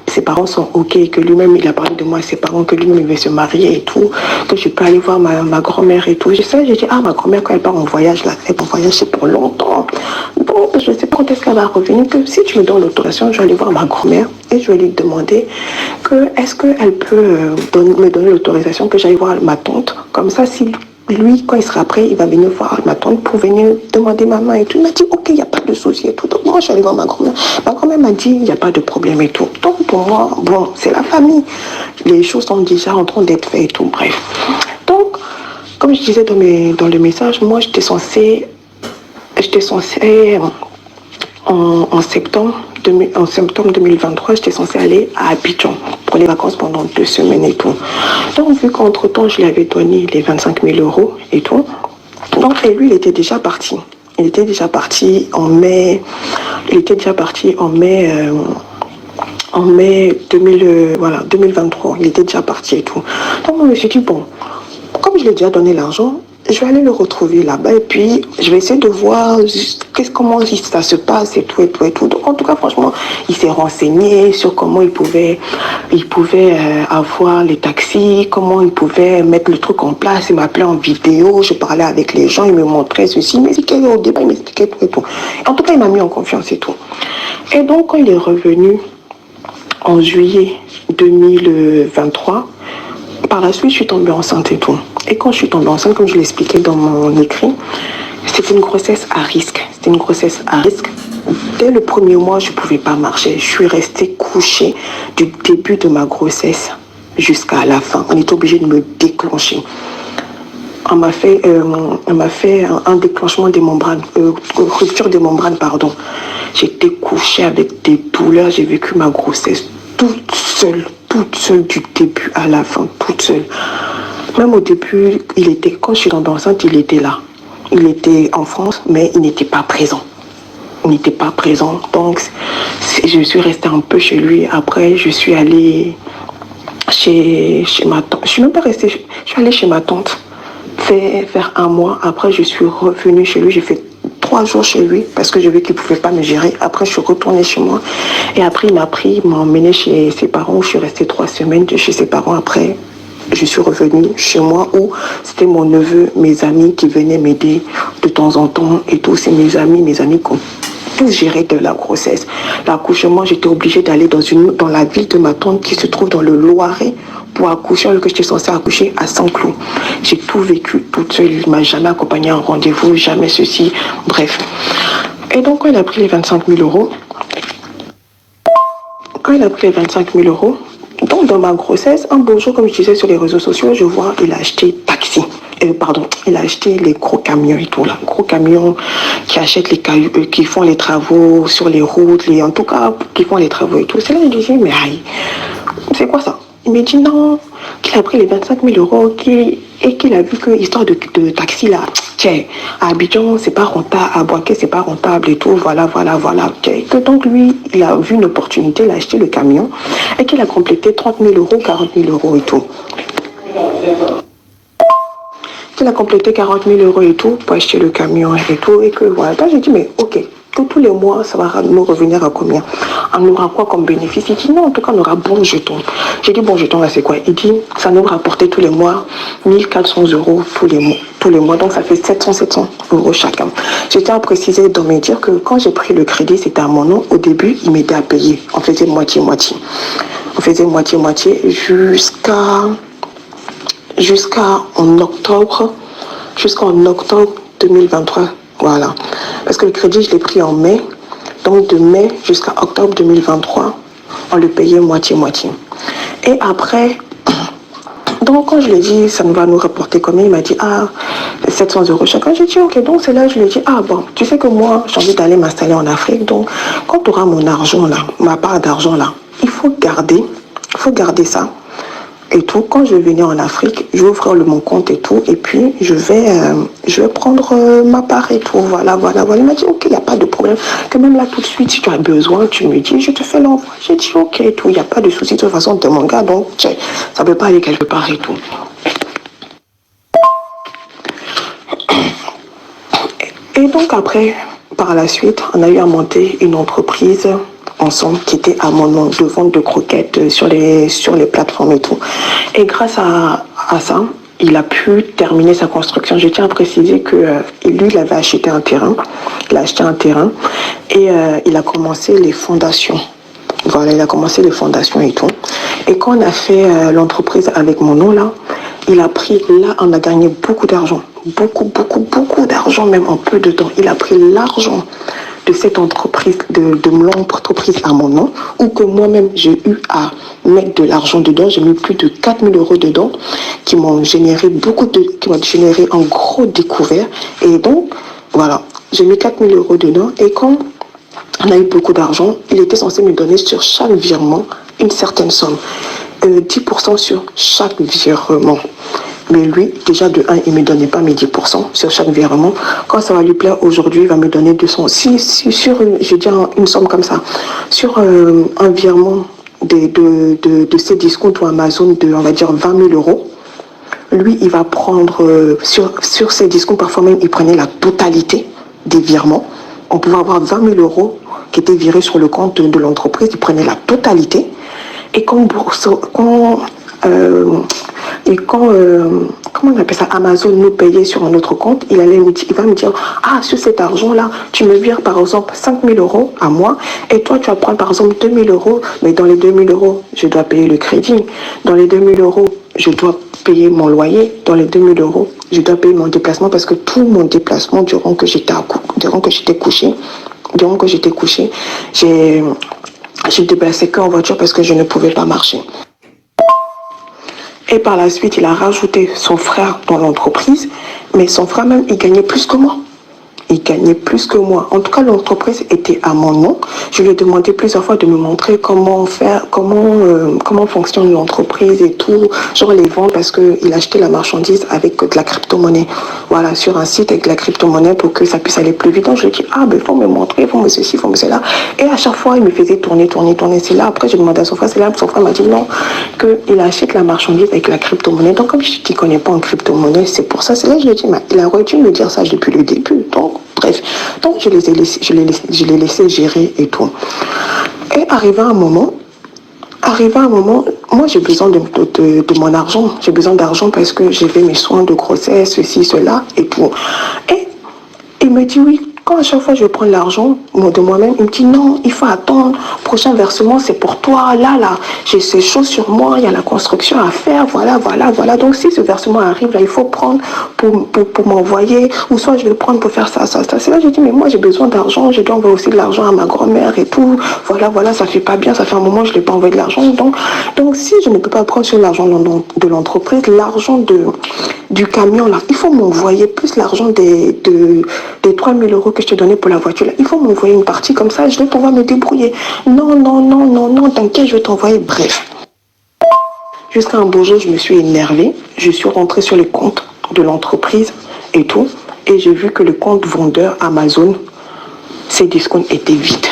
ses parents sont ok, que lui-même, il a parlé de moi à ses parents, que lui-même, il veut se marier et tout, que je peux aller voir ma grand-mère et tout. J'ai dit, ah, ma grand-mère, quand elle part en voyage, là, elle part en voyage, c'est pour longtemps. Donc, je ne sais pas quand est-ce qu'elle va revenir, que si tu me donnes l'autorisation, je vais aller voir ma grand-mère et je vais lui demander que est-ce qu'elle peut me donner l'autorisation que j'aille voir ma tante. Comme ça, si lui, quand il sera prêt, il va venir voir ma tante pour venir demander ma main et tout. Il m'a dit, ok, il n'y a pas de souci et tout. Donc, moi, je suis allée voir ma grand-mère. Ma grand-mère m'a dit, il n'y a pas de problème et tout. Donc, pour moi, bon, c'est la famille. Les choses sont déjà en train d'être faites et tout. Bref. Donc, comme je disais dans le message, moi, j'étais censée en septembre 2023, j'étais censée aller à Abidjan pour les vacances pendant 2 semaines et tout. Donc, vu qu'entre-temps, je lui avais donné les 25 000 euros et tout, donc, et lui, il était déjà parti. Il était déjà parti en mai. En mai 2023. Il était déjà parti et tout. Donc, je me suis dit, bon, comme je lui ai déjà donné l'argent, je vais aller le retrouver là-bas et puis je vais essayer de voir comment ça se passe et tout et tout et tout. Donc en tout cas, franchement, il s'est renseigné sur comment il pouvait avoir les taxis, comment il pouvait mettre le truc en place. Il m'appelait en vidéo, je parlais avec les gens, il me montrait ceci, il m'expliquait au débat, il m'expliquait tout et tout. En tout cas, il m'a mis en confiance et tout. Et donc, quand il est revenu en juillet 2023, par la suite, je suis tombée enceinte et tout. Et quand je suis tombée enceinte, comme je l'expliquais dans mon écrit, c'était une grossesse à risque. Dès le premier mois, je ne pouvais pas marcher. Je suis restée couchée du début de ma grossesse jusqu'à la fin. On était obligé de me déclencher. On m'a fait un déclenchement des membranes, rupture des membranes, pardon. J'étais couchée avec des douleurs. J'ai vécu ma grossesse toute seule du début à la fin, toute seule. Même au début, quand je suis tombée enceinte, il était là. Il était en France, mais il n'était pas présent. Donc, je suis restée un peu chez lui. Après, je suis allée chez ma tante. Je suis même pas restée. Je suis allée chez ma tante faire 1 mois. Après, je suis revenue chez lui. J'ai fait 3 jours chez lui parce que j'ai vu qu'il ne pouvait pas me gérer. Après, je suis retournée chez moi. Et après, il m'a emmenée chez ses parents. Je suis restée 3 semaines chez ses parents. Après, je suis revenue chez moi où c'était mon neveu, mes amis qui venaient m'aider de temps en temps et tout. C'est mes amis qui ont tout géré de la grossesse. L'accouchement, j'étais obligée d'aller dans la ville de ma tante qui se trouve dans le Loiret pour accoucher, alors que j'étais censée accoucher à Saint-Cloud. J'ai tout vécu toute seule. Il ne m'a jamais accompagnée à un rendez-vous, jamais ceci. Bref. Et donc, quand il a pris les 25 000 euros, donc dans ma grossesse, un beau jour, comme je disais sur les réseaux sociaux, je vois, il a acheté taxi. Il a acheté les gros camions et tout là. Gros camions qui achètent qui font les travaux sur les routes, en tout cas, qui font les travaux et tout. C'est là que je disais, mais aïe, c'est quoi ça? Il me dit non, qu'il a pris les 25 000 euros et qu'il a vu que l'histoire de taxi là, tiens, à Abidjan, c'est pas rentable, à Boaké, c'est pas rentable et tout, voilà. Que donc lui, il a vu une opportunité, il a acheté le camion et qu'il a complété 30 000 euros, 40 000 euros et tout. Il a complété 40 000 euros et tout pour acheter le camion et tout, et que voilà. Donc j'ai dit, mais ok, que tous les mois, ça va nous revenir à combien? On aura quoi comme bénéfice? Il dit non, en tout cas, on aura bon jeton. J'ai dit bon jeton, là, c'est quoi? Il dit ça nous rapportait tous les mois 1400 € tous les mois. Donc, ça fait 700 € chacun. Je tiens à préciser dans mes dires que quand j'ai pris le crédit, c'était à mon nom. Au début, il m'aidait à payer. On faisait moitié-moitié. On faisait moitié-moitié jusqu'en octobre 2023. Voilà. Parce que le crédit, je l'ai pris en mai. Donc, de mai jusqu'à octobre 2023, on le payait moitié-moitié. Et après, donc quand je lui ai dit, ça va nous rapporter combien? Il m'a dit, 700 € chacun. J'ai dit, ok, donc c'est là que je lui ai dit, bon, tu sais que moi, j'ai envie d'aller m'installer en Afrique. Donc, quand tu auras mon argent là, ma part d'argent là, il faut garder ça. Et tout, quand je vais venir en Afrique, je vais ouvrir mon compte et tout, et puis je vais prendre ma part et tout, voilà. Il m'a dit, ok, il n'y a pas de problème, que même là tout de suite, si tu as besoin, tu me dis, je te fais l'envoi. J'ai dit, ok, et tout, il n'y a pas de souci, de toute façon, de mon gars, donc, ça ne peut pas aller quelque part et tout. Et donc après, par la suite, on a eu à monter une entreprise ensemble qui était à mon nom de vente de croquettes sur les plateformes et tout. Et grâce à ça, il a pu terminer sa construction. Je tiens à préciser que lui, il avait acheté un terrain. Il a acheté un terrain et il a commencé les fondations. Voilà, il a commencé les fondations et tout. Et quand on a fait l'entreprise avec mon nom là, il a pris, là, on a gagné beaucoup d'argent. Beaucoup d'argent, même en peu de temps. Il a pris l'argent de cette entreprise, de l'entreprise à mon nom, ou que moi-même j'ai eu à mettre de l'argent dedans. J'ai mis plus de 4000 € dedans, qui m'ont généré un gros découvert. Et donc, voilà, j'ai mis 4000 € dedans. Et quand on a eu beaucoup d'argent, il était censé me donner sur chaque virement une certaine somme. 10% sur chaque virement. Mais lui, déjà de 1, il ne me donnait pas mes 10% sur chaque virement. Quand ça va lui plaire aujourd'hui, il va me donner 200. Si sur une somme comme ça, sur un virement de ces discounts ou Amazon de, on va dire, 20 000 €, lui, il va prendre, sur ces discounts, parfois même, il prenait la totalité des virements. On pouvait avoir 20 000 € qui étaient virés sur le compte de l'entreprise, il prenait la totalité. Et comment on appelle ça, Amazon nous payait sur un autre compte, il va me dire, sur cet argent-là, tu me vires par exemple 5 000 € à moi, et toi tu vas prendre par exemple 2 000 €, mais dans les 2 000 €, je dois payer le crédit, dans les 2 000 €, je dois payer mon loyer, dans les 2 000 €, je dois payer mon déplacement, parce que tout mon déplacement durant que j'étais couché, j'ai déplacé qu'en voiture parce que je ne pouvais pas marcher. Et par la suite, il a rajouté son frère dans l'entreprise, mais son frère même, il gagnait plus que moi. Il gagnait plus que moi. En tout cas, l'entreprise était à mon nom. Je lui ai demandé plusieurs fois de me montrer comment fonctionne l'entreprise et tout, genre les ventes, parce qu'il achetait la marchandise avec de la crypto-monnaie. Voilà, sur un site avec de la crypto-monnaie pour que ça puisse aller plus vite. Donc, je lui ai dit, il faut me montrer, il faut me ceci, il faut me cela. Et à chaque fois, il me faisait tourner. C'est là, après, j'ai demandé à son frère, c'est là, son frère m'a dit non, qu'il achète la marchandise avec la crypto-monnaie. Donc, comme je ne connais pas en crypto-monnaie, c'est pour ça, c'est là que je lui ai dit, mais il aurait dû me dire ça depuis le début. Donc, bref, donc je l'ai laissé gérer et tout. Et arrivé à un moment, moi j'ai besoin de mon argent. J'ai besoin d'argent parce que j'ai fait mes soins de grossesse, ceci, cela et tout. Et il me dit oui. Quand à chaque fois je prends l'argent de moi-même, il me dit non, il faut attendre, prochain versement c'est pour toi, là, j'ai ces choses sur moi, il y a la construction à faire, voilà. Donc si ce versement arrive, là, il faut prendre pour m'envoyer, ou soit je vais le prendre pour faire ça. C'est là que j'ai dit, mais moi j'ai besoin d'argent, je dois envoyer aussi de l'argent à ma grand-mère et tout, voilà, ça fait pas bien, ça fait un moment que je ne l'ai pas envoyé de l'argent. Donc si je ne peux pas prendre sur l'argent de l'entreprise, l'argent du camion, là, il faut m'envoyer plus l'argent des 3 000 € que je te donnais pour la voiture, là. Il faut m'envoyer une partie comme ça, je vais pouvoir me débrouiller. Non, t'inquiète, je vais t'envoyer. Bref. Jusqu'à un beau jour, je me suis énervée. Je suis rentrée sur le compte de l'entreprise et tout. Et j'ai vu que le compte vendeur Amazon, ses discounts étaient vides.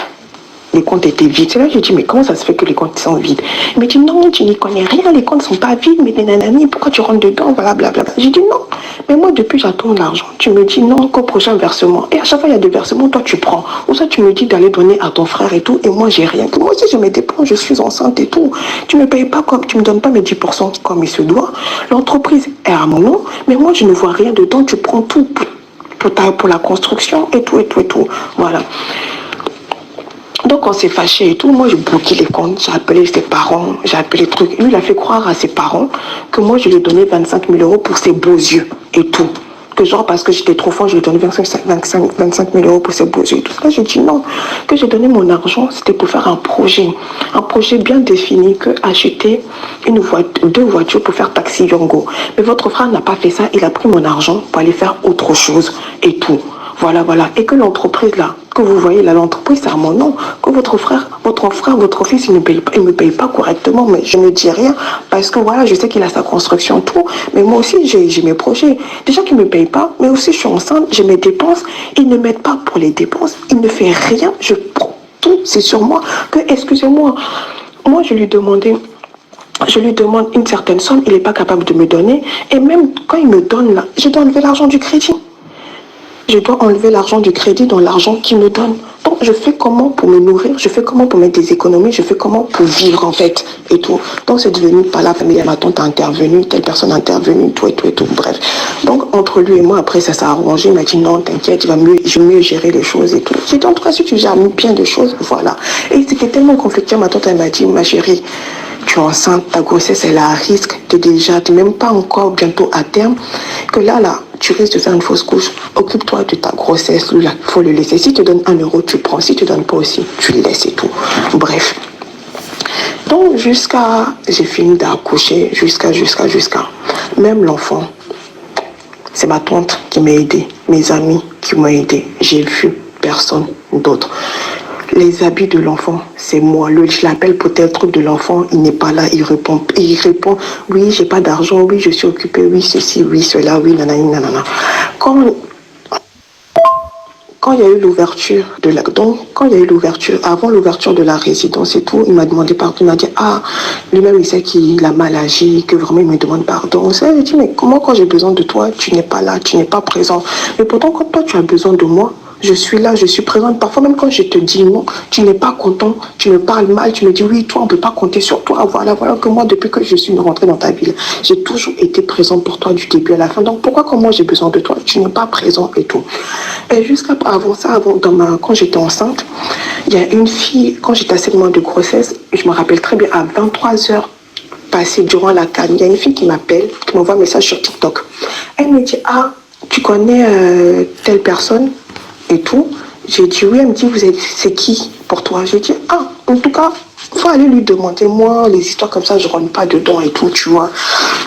Les comptes étaient vides. C'est là que j'ai dit, mais comment ça se fait que les comptes sont vides? Il m'a dit, non, tu n'y connais rien, les comptes ne sont pas vides, mais nanani, pourquoi tu rentres dedans, voilà, blablabla. J'ai dit, non, Mais moi, depuis, j'attends l'argent. Tu me dis non, qu'au prochain versement. Et à chaque fois, il y a des versements, toi, tu prends. Ou ça, tu me dis d'aller donner à ton frère et tout. Et moi, j'ai rien. Moi aussi, je me dépense, je suis enceinte et tout. Tu me payes pas comme, tu me donnes pas mes 10% comme il se doit. L'entreprise est à mon nom, mais moi, je ne vois rien dedans. Tu prends tout pour la construction et tout, et tout, et tout. Voilà. Donc on s'est fâché et tout. Moi j'ai bloqué les comptes, j'ai appelé ses parents, j'ai appelé les trucs. Lui il a fait croire à ses parents que moi je lui ai donné 25 000 euros pour ses beaux yeux et tout. Que genre parce que j'étais trop fort, je lui ai donné 25 000 euros pour ses beaux yeux et tout ça. J'ai dit non, que j'ai donné mon argent, c'était pour faire un projet bien défini, que acheter deux voitures pour faire taxi Yongo. Mais votre frère n'a pas fait ça, il a pris mon argent pour aller faire autre chose et tout. Voilà. Et que l'entreprise là, que vous voyez là, l'entreprise c'est à mon nom. Que votre fils, il ne me paye pas correctement, mais je ne dis rien parce que voilà, je sais qu'il a sa construction, tout. Mais moi aussi, j'ai mes projets. Déjà qu'il ne me paye pas, mais aussi je suis enceinte, j'ai mes dépenses. Il ne m'aide pas pour les dépenses, il ne fait rien, je prends tout, c'est sur moi. Que, excusez-moi, moi je lui demande une certaine somme, il n'est pas capable de me donner. Et même quand il me donne là, je dois enlever l'argent du crédit. Je dois enlever l'argent du crédit dans l'argent qu'il me donne. Donc, je fais comment pour me nourrir, je fais comment pour mettre des économies, je fais comment pour vivre, en fait, et tout. Donc, c'est devenu par la famille, ma tante a intervenu, telle personne a intervenu, tout, et tout, bref. Donc, entre lui et moi, après, ça s'est arrangé. Il m'a dit, non, t'inquiète, je vais mieux gérer les choses et tout. J'ai dit, en tout cas, si tu gères bien les choses, voilà. Et c'était tellement conflictuel, ma tante, elle m'a dit, ma chérie, tu es enceinte, ta grossesse, elle est à risque, tu n'es même pas encore bientôt à terme, que là, tu risques de faire une fausse couche. Occupe-toi de ta grossesse, là, il faut le laisser. Si tu donnes 1 euro, tu prends. Si tu donnes pas aussi, tu le laisses et tout. Bref. Donc, j'ai fini d'accoucher, jusqu'à. Même l'enfant, c'est ma tante qui m'a aidé, mes amis qui m'ont aidé. J'ai vu personne d'autre. Les habits de l'enfant, c'est moi. Je l'appelle pour tel truc de l'enfant, il n'est pas là, il répond, oui, j'ai pas d'argent, oui, je suis occupé, oui, ceci, oui, cela, oui, nanana, nanana. Quand il y a eu l'ouverture avant l'ouverture de la résidence et tout, il m'a demandé pardon, il m'a dit, lui-même il sait qu'il a mal agi, que vraiment il me demande pardon. J'ai dit, mais comment quand j'ai besoin de toi, tu n'es pas là, tu n'es pas présent. Mais pourtant quand toi tu as besoin de moi, je suis là, je suis présente. Parfois même quand je te dis non, tu n'es pas content, tu me parles mal, tu me dis oui, toi on ne peut pas compter sur toi. Voilà que moi depuis que je suis rentrée dans ta ville, j'ai toujours été présente pour toi du début à la fin. Donc pourquoi quand moi j'ai besoin de toi, tu n'es pas présent et tout. Et quand j'étais enceinte, il y a une fille, quand j'étais à 7 mois de grossesse, je me rappelle très bien, à 23h passées durant la canne, il y a une fille qui m'appelle, qui m'envoie un message sur TikTok. Elle me dit, tu connais telle personne et tout. J'ai dit oui, elle me dit c'est qui pour toi? J'ai dit en tout cas, faut aller lui demander. Moi, les histoires comme ça, je rentre pas dedans et tout, tu vois.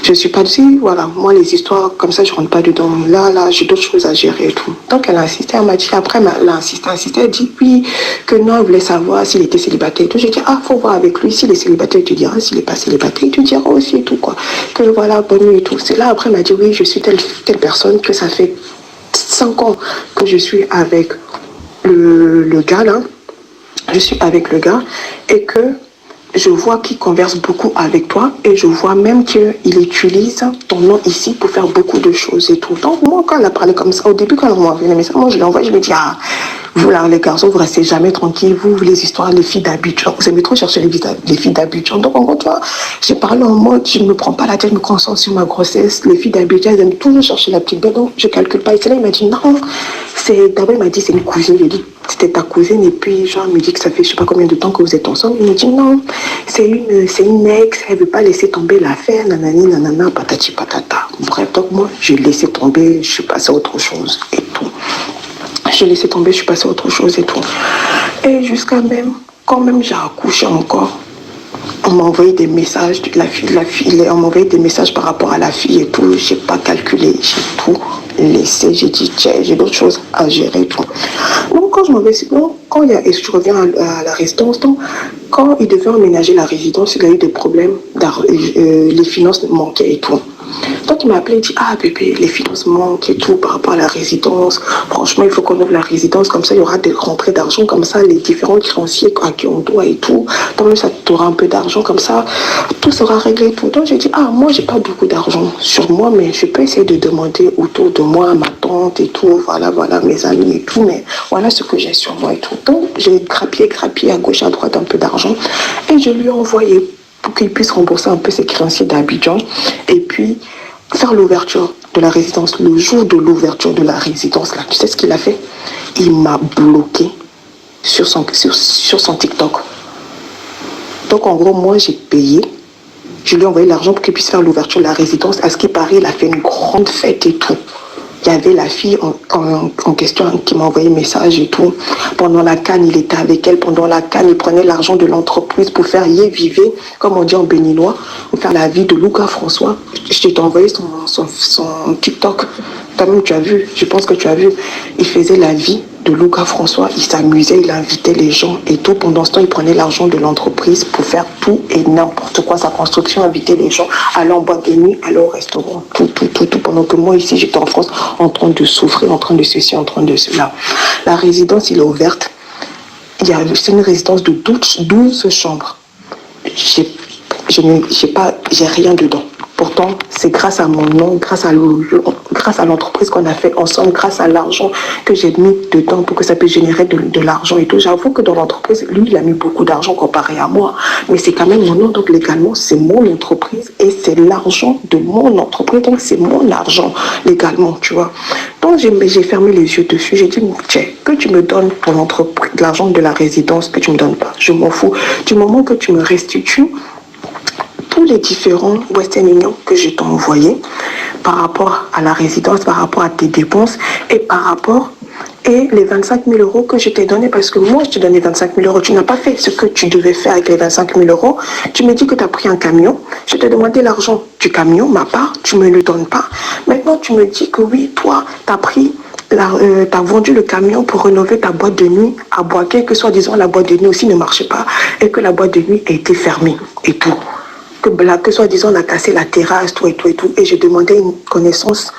Je suis pas dessus, voilà. Moi, les histoires comme ça, je rentre pas dedans. Là, j'ai d'autres choses à gérer et tout. Donc, elle a insisté, elle m'a dit, après, elle a insisté, elle dit oui, que non, elle voulait savoir s'il était célibataire et tout. J'ai dit, faut voir avec lui. S'il est célibataire, il te dira. S'il est pas célibataire, il te dira aussi et tout, quoi. Que voilà, bonne nuit et tout. C'est là, après, elle m'a dit, oui, je suis telle personne, que ça fait 5 ans que je suis avec le gars là, je suis avec le gars et que je vois qu'il converse beaucoup avec toi et je vois même qu'il utilise ton nom ici pour faire beaucoup de choses et tout. Donc moi quand elle a parlé comme ça, au début quand elle m'a envoyé le message, moi je l'ai envoyé, je me dis vous là les garçons, vous restez jamais tranquilles, vous les histoires, les filles d'Abidjan, vous aimez trop chercher les filles d'Abidjan. Donc en gros toi, j'ai parlé en mode, je ne me prends pas la tête, je me concentre sur ma grossesse. Les filles d'Abidjan, elles aiment toujours chercher la petite bête, donc je calcule pas. Et c'est là il m'a dit non, d'abord il m'a dit c'est une cousine, j'ai dit c'était ta cousine et puis genre il me dit que ça fait je sais pas combien de temps que vous êtes ensemble. Il me dit non, c'est une ex, elle veut pas laisser tomber l'affaire, nanani nanana patati patata. Bref, donc moi j'ai laissé tomber, je suis passée à autre chose et tout. J'ai laissé tomber, je suis passée à autre chose et tout. Et jusqu'à même, quand même j'ai accouché encore, on m'a envoyé des messages de la fille, on m'a envoyé des messages par rapport à la fille et tout. J'ai pas calculé, j'ai tout laissé. J'ai dit tiens, j'ai d'autres choses à gérer et tout. Donc quand je reviens à la résidence, donc, quand il devait emménager la résidence, il a eu des problèmes, les finances manquaient et tout. Donc il m'a appelé et dit, ah bébé, les finances manquent et tout par rapport à la résidence. Franchement, il faut qu'on ouvre la résidence, comme ça il y aura des rentrées d'argent, comme ça les différents créanciers à qui on doit et tout. Tant mieux, ça t'aura un peu d'argent, comme ça tout sera réglé et tout. Donc j'ai dit, ah moi j'ai pas beaucoup d'argent sur moi, mais je peux essayer de demander autour de moi, à ma tante et tout, voilà, mes amis et tout, mais voilà ce que j'ai sur moi et tout. Donc j'ai grappillé à gauche, à droite un peu d'argent et je lui ai envoyé pour qu'il puisse rembourser un peu ses créanciers d'Abidjan et puis faire l'ouverture de la résidence. Le jour de l'ouverture de la résidence, là, tu sais ce qu'il a fait? Il m'a bloqué sur son TikTok. Donc en gros, moi j'ai payé, je lui ai envoyé l'argent pour qu'il puisse faire l'ouverture de la résidence. À ce qui paraît, il a fait une grande fête et tout. Il y avait la fille en question qui m'a envoyé un message et tout. Pendant la CAN, il était avec elle. Pendant la CAN, il prenait l'argent de l'entreprise pour faire yé-vivé, comme on dit en béninois, pour faire la vie de Lucas François. Je t'ai envoyé son TikTok. Toi-même, tu as vu, je pense que tu as vu. Il faisait la vie de Lucas François. Il s'amusait, il invitait les gens et tout. Pendant ce temps, il prenait l'argent de l'entreprise pour faire tout et n'importe quoi. Sa construction, inviter les gens, aller en boîte de nuit, aller au restaurant, tout. Pendant que moi, ici, j'étais en France, en train de souffrir, en train de ceci, en train de cela. La résidence, il est ouverte. C'est une résidence de 12 chambres. J'ai rien dedans. Pourtant, c'est grâce à mon nom, grâce à l'entreprise qu'on a fait ensemble, grâce à l'argent que j'ai mis dedans pour que ça puisse générer de l'argent et tout. J'avoue que dans l'entreprise, lui, il a mis beaucoup d'argent comparé à moi. Mais c'est quand même mon nom, donc légalement, c'est mon entreprise et c'est l'argent de mon entreprise. Donc, c'est mon argent légalement, tu vois. Donc, j'ai fermé les yeux dessus. J'ai dit, tiens, que tu me donnes pour l'entreprise, l'argent de la résidence, que tu me donnes pas. Je m'en fous. Du moment que tu me restitues tous les différents Western Union que je t'ai envoyés par rapport à la résidence, par rapport à tes dépenses et par rapport et les 25 000 euros que je t'ai donné parce que moi je t'ai donné 25 000 euros. Tu n'as pas fait ce que tu devais faire avec les 25 000 euros. Tu me dis que tu as pris un camion. Je t'ai demandé l'argent du camion, ma part, tu ne me le donnes pas. Maintenant tu me dis que oui, toi, tu as pris t'as vendu le camion pour rénover ta boîte de nuit à Boaké, que soi-disant la boîte de nuit aussi ne marchait pas et que la boîte de nuit a été fermée et tout. Que soi-disant on a cassé la terrasse, tout. Et j'ai demandé une connaissance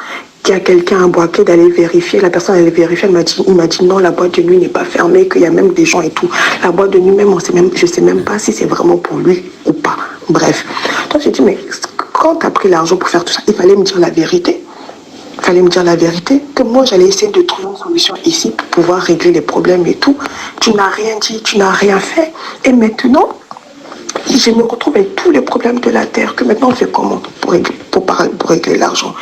qu'il y a quelqu'un à Boaké d'aller vérifier. La personne allait vérifier, il m'a dit non, la boîte de nuit n'est pas fermée, qu'il y a même des gens et tout. La boîte de nuit même, je sais même pas si c'est vraiment pour lui ou pas. Bref. Donc j'ai dit, mais quand tu as pris l'argent pour faire tout ça, il fallait me dire la vérité. Que moi j'allais essayer de trouver une solution ici pour pouvoir régler les problèmes et tout. Tu n'as rien dit, tu n'as rien fait. Et maintenant, je me retrouve avec tous les problèmes de la terre, que maintenant on fait comment pour régler l'argent.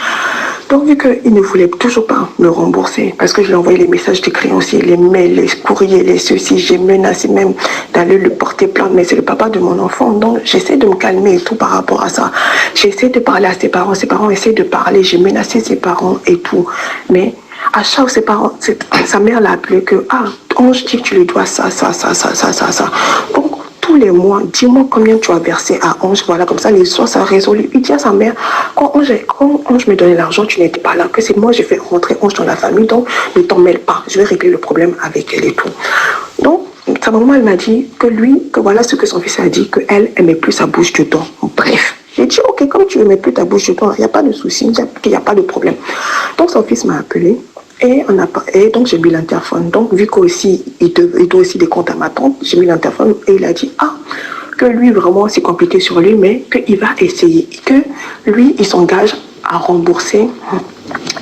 Donc vu qu'il ne voulait toujours pas me rembourser, parce que je lui ai envoyé les messages des créanciers, les mails, les courriers, les ceci, j'ai menacé même d'aller le porter plainte, mais c'est le papa de mon enfant, donc j'essaie de me calmer et tout par rapport à ça. J'essaie de parler à ses parents essaient de parler, j'ai menacé ses parents et tout, mais à chaque fois ses parents, sa mère l'a appelé que, Ange dit que tu lui dois ça. Donc, tous les mois, dis-moi combien tu as versé à Ange, voilà, comme ça, l'histoire s'est résolue. Il dit à sa mère, quand Ange me donnait l'argent, tu n'étais pas là, que c'est moi, j'ai fait rentrer Ange dans la famille, donc ne t'en mêle pas, je vais régler le problème avec elle et tout. Donc, sa maman, elle m'a dit que voilà ce que son fils a dit, qu'elle met plus sa bouche dedans. Bref, j'ai dit, ok, comme tu ne mets plus ta bouche dedans, il n'y a pas de souci, il n'y a pas de problème. Donc, son fils m'a appelé. Et donc j'ai mis l'interphone. Donc vu qu'aussi il doit aussi des comptes à ma tante, j'ai mis l'interphone et il a dit que lui vraiment c'est compliqué sur lui, mais qu'il va essayer, que lui il s'engage à rembourser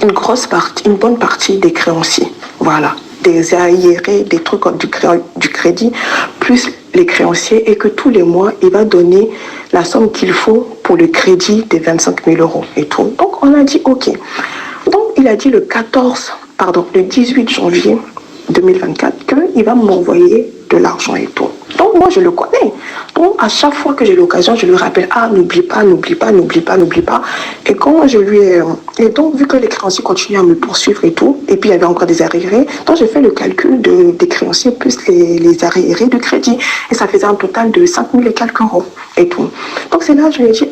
une bonne partie des créanciers. Voilà, des arriérés, des trucs du crédit, plus les créanciers, et que tous les mois il va donner la somme qu'il faut pour le crédit des 25 000 euros et tout. Donc on a dit ok. Donc il a dit le 18 janvier 2024 qu'il va m'envoyer de l'argent et tout. Donc moi je le connais. Donc à chaque fois que j'ai l'occasion, je lui rappelle, n'oublie pas. Et quand je lui ai... Et donc vu que les créanciers continuent à me poursuivre et tout, et puis il y avait encore des arriérés, donc j'ai fait le calcul des créanciers plus les arriérés de crédit. Et ça faisait un total de 5 000 et quelques euros et tout. Donc c'est là que je lui ai dit,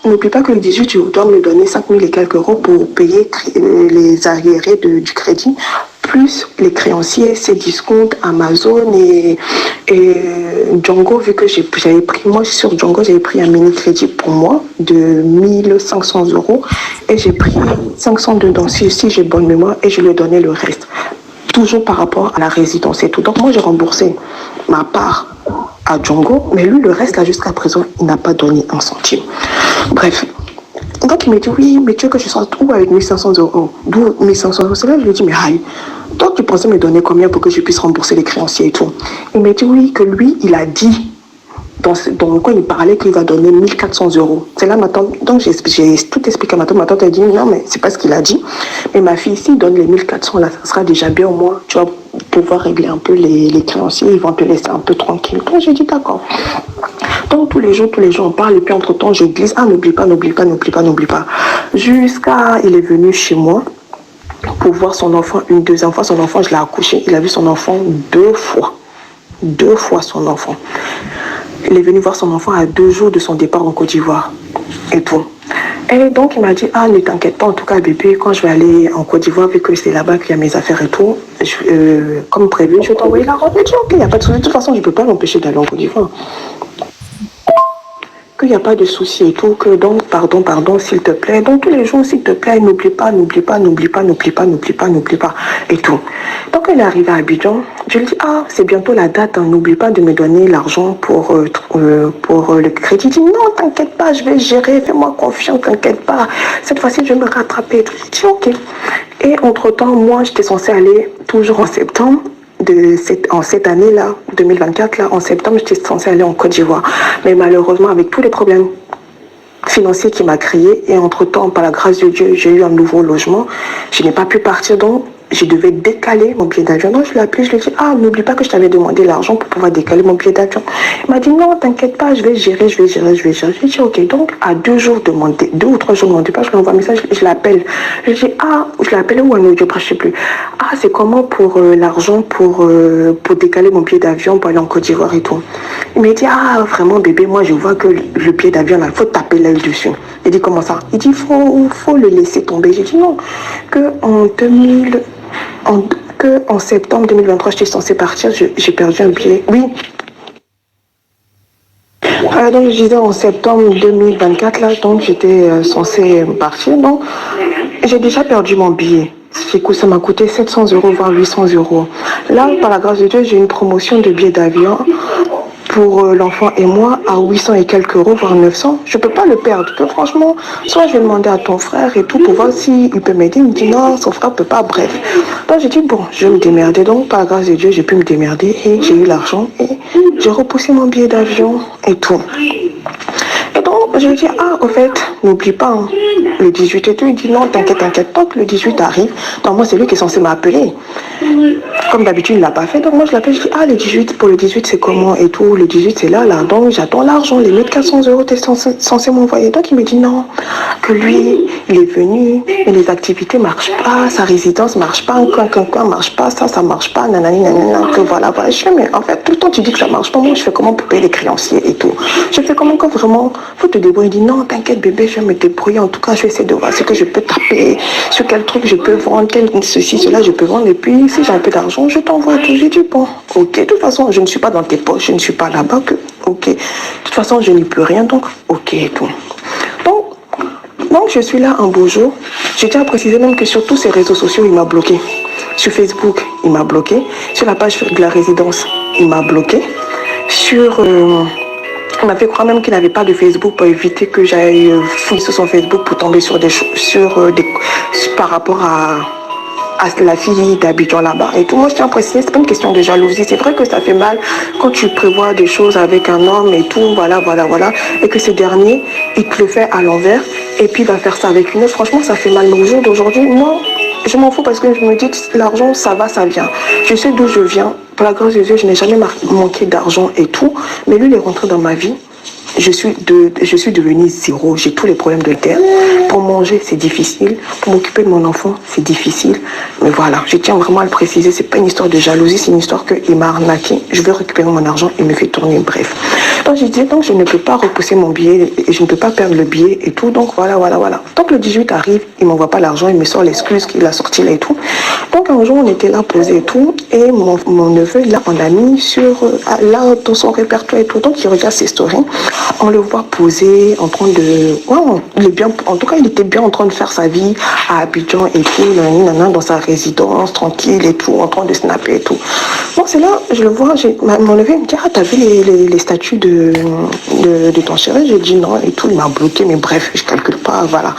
n'oublie pas que le 18, tu dois me donner 5 000 et quelques euros pour payer les arriérés du crédit, plus les créanciers, c'est Discount, Amazon et Django, vu que j'avais pris, moi sur Django, j'avais pris un mini-crédit pour moi de 1500 € et j'ai pris 500 dedans, si j'ai bonne mémoire, et je lui ai donné le reste. Toujours par rapport à la résidence et tout. Donc moi, j'ai remboursé ma part à Django, mais lui, le reste, là, jusqu'à présent, il n'a pas donné un centime. Bref. Donc, il m'a dit, oui, mais tu veux que je sorte où avec 1500 €? D'où 1500 €? C'est là que je lui ai dit, mais aïe, toi, tu pensais me donner combien pour que je puisse rembourser les créanciers et tout? Il m'a dit, oui, que lui, il a dit, dans quoi il parlait qu'il va donner 1400 €. C'est là, ma tante, donc j'ai tout expliqué à ma tante. Ma tante a dit, non, mais c'est pas ce qu'il a dit. Mais ma fille, s'il donne les 1400, là, ça sera déjà bien au moins, tu vas pouvoir régler un peu les créanciers, ils vont te laisser un peu tranquille. Donc, j'ai dit, d'accord. Donc, tous les jours, on parle, et puis entre-temps, je glisse, ah, n'oublie pas. Jusqu'à, il est venu chez moi pour voir son enfant une deuxième fois. Son enfant, je l'ai accouché, il a vu son enfant 2 fois. 2 fois son enfant. Il est venu voir son enfant à 2 jours de son départ en Côte d'Ivoire et tout. Et donc, il m'a dit, ah, ne t'inquiète pas, en tout cas, bébé, quand je vais aller en Côte d'Ivoire, vu que c'est là-bas qu'il y a mes affaires et tout, comme prévu, je vais t'envoyer l'argent. Je dis, ok, il n'y a pas de souci. De toute façon, je ne peux pas l'empêcher d'aller en Côte d'Ivoire. Qu'il n'y a pas de souci et tout, que donc, pardon, s'il te plaît. Donc, tous les jours, s'il te plaît, n'oublie pas, et tout. Donc, il est arrivé à Abidjan. Je lui dis, ah, c'est bientôt la date, hein, n'oublie pas de me donner l'argent pour le crédit. Il dit, non, t'inquiète pas, je vais gérer, fais-moi confiance, t'inquiète pas. Cette fois-ci, je vais me rattraper. Je dis, ok. Et entre-temps, moi, j'étais censée aller toujours en septembre. En cette année-là, 2024, là, en septembre, j'étais censée aller en Côte d'Ivoire. Mais malheureusement, avec tous les problèmes financiers qui m'a créé, et entre-temps, par la grâce de Dieu, j'ai eu un nouveau logement, je n'ai pas pu partir, donc je devais décaler mon billet d'avion. Donc je l'ai appelé, je lui ai dit, ah, n'oublie pas que je t'avais demandé l'argent pour pouvoir décaler mon billet d'avion. Il m'a dit, non, t'inquiète pas, je vais gérer. Je lui ai dit, ok. Donc, à 2 jours de mon 2 ou 3 jours de mon départ, je lui envoie un message, je l'appelle. Je lui ai dit, ah, je l'ai appelé ou un audio, je ne sais plus. Ah, c'est comment pour l'argent pour décaler mon billet d'avion pour aller en Côte d'Ivoire et tout. Il m'a dit, ah, vraiment, bébé, moi, je vois que le billet d'avion, là, il faut taper l'œil dessus. Il dit, comment ça? Il dit, faut le laisser tomber. J'ai dit, non, en septembre 2023, j'étais censée partir, j'ai perdu un billet. Oui. Donc, je disais en septembre 2024, là, donc j'étais censée partir. Donc, j'ai déjà perdu mon billet. Ça m'a coûté 700 €, voire 800 €. Là, par la grâce de Dieu, j'ai une promotion de billets d'avion pour l'enfant et moi à 800 et quelques euros, voire 900. Je ne peux pas le perdre. Que franchement, soit je vais demander à ton frère et tout pour voir s'il peut m'aider. Il me dit non, son frère ne peut pas, bref. Donc j'ai dit bon, je vais me démerder. Donc par la grâce de Dieu, j'ai pu me démerder et j'ai eu l'argent et j'ai repoussé mon billet d'avion et tout. Et donc, je lui dis, ah, au fait, n'oublie pas, hein, le 18 et tout. Il dit, non, t'inquiète pas que le 18 arrive. Donc, moi, c'est lui qui est censé m'appeler. Comme d'habitude, il ne l'a pas fait. Donc, moi, je l'appelle, je dis, ah, pour le 18, c'est comment et tout. Le 18, c'est là. Donc, j'attends l'argent. Les 1400 €, t'es censé m'envoyer. Donc, il me dit, non, que lui, il est venu, mais les activités ne marchent pas, sa résidence ne marche pas, un coin ne marche pas, ça ne marche pas, nanani, que voilà. Je fais, mais en fait, tout le temps, tu dis que ça ne marche pas. Moi, je fais comment pour payer les créanciers et tout. Je fais comment que vraiment, faut te débrouiller. Il dit, non, t'inquiète, bébé, je vais me débrouiller. En tout cas, je vais essayer de voir ce que je peux taper, sur quel truc je peux vendre, ceci, cela, je peux vendre. Et puis, si j'ai un peu d'argent, je t'envoie tout. J'ai dit, bon, ok, de toute façon, je ne suis pas dans tes poches, je ne suis pas là-bas, ok. De toute façon, je n'y peux rien, donc, ok, et tout. Donc, je suis là un beau jour. Je tiens à préciser même que sur tous ces réseaux sociaux, il m'a bloqué. Sur Facebook, il m'a bloqué. Sur la page de la résidence, il m'a bloqué. Il m'a fait croire même qu'il n'avait pas de Facebook pour éviter que j'aille fouiller sur son Facebook pour tomber sur des choses, par rapport à la fille d'Abidjan là-bas. Et tout, moi je tiens à préciser, c'est pas une question de jalousie. C'est vrai que ça fait mal quand tu prévois des choses avec un homme et tout, voilà. Et que ce dernier, il te le fait à l'envers et puis il va faire ça avec une autre. Franchement, ça fait mal. Mais au jour d'aujourd'hui, moi, je m'en fous parce que je me dis l'argent, ça va, ça vient. Je sais d'où je viens. Par la grâce de Dieu, je n'ai jamais manqué d'argent et tout. Mais lui, il est rentré dans ma vie je suis devenue zéro. J'ai tous les problèmes de terre. Pour manger, c'est difficile. Pour m'occuper de mon enfant, c'est difficile. Mais voilà, je tiens vraiment à le préciser. C'est pas une histoire de jalousie, c'est une histoire qu'il m'a arnaqué. Je veux récupérer mon argent, il me fait tourner. Bref. Donc j'ai dit, donc je ne peux pas repousser mon billet et je ne peux pas perdre le billet et tout. Donc voilà. Donc le 18 arrive, il m'envoie pas l'argent, il me sort l'excuse qu'il a sorti là et tout. Donc un jour, on était là posé et tout. Et mon neveu, là, on l'a mis là, dans son répertoire et tout. Donc il regarde ses stories. On le voit poser, en train de... Ouais, il est bien, en tout cas, il était bien en train de faire sa vie à Abidjan et tout, dans sa résidence, tranquille et tout, en train de snapper et tout. Donc c'est là, je le vois, mon neveu me dit, ah, t'as vu les statuts de ton chéri? J'ai dit non et tout, il m'a bloqué, mais bref, je calcule pas, voilà.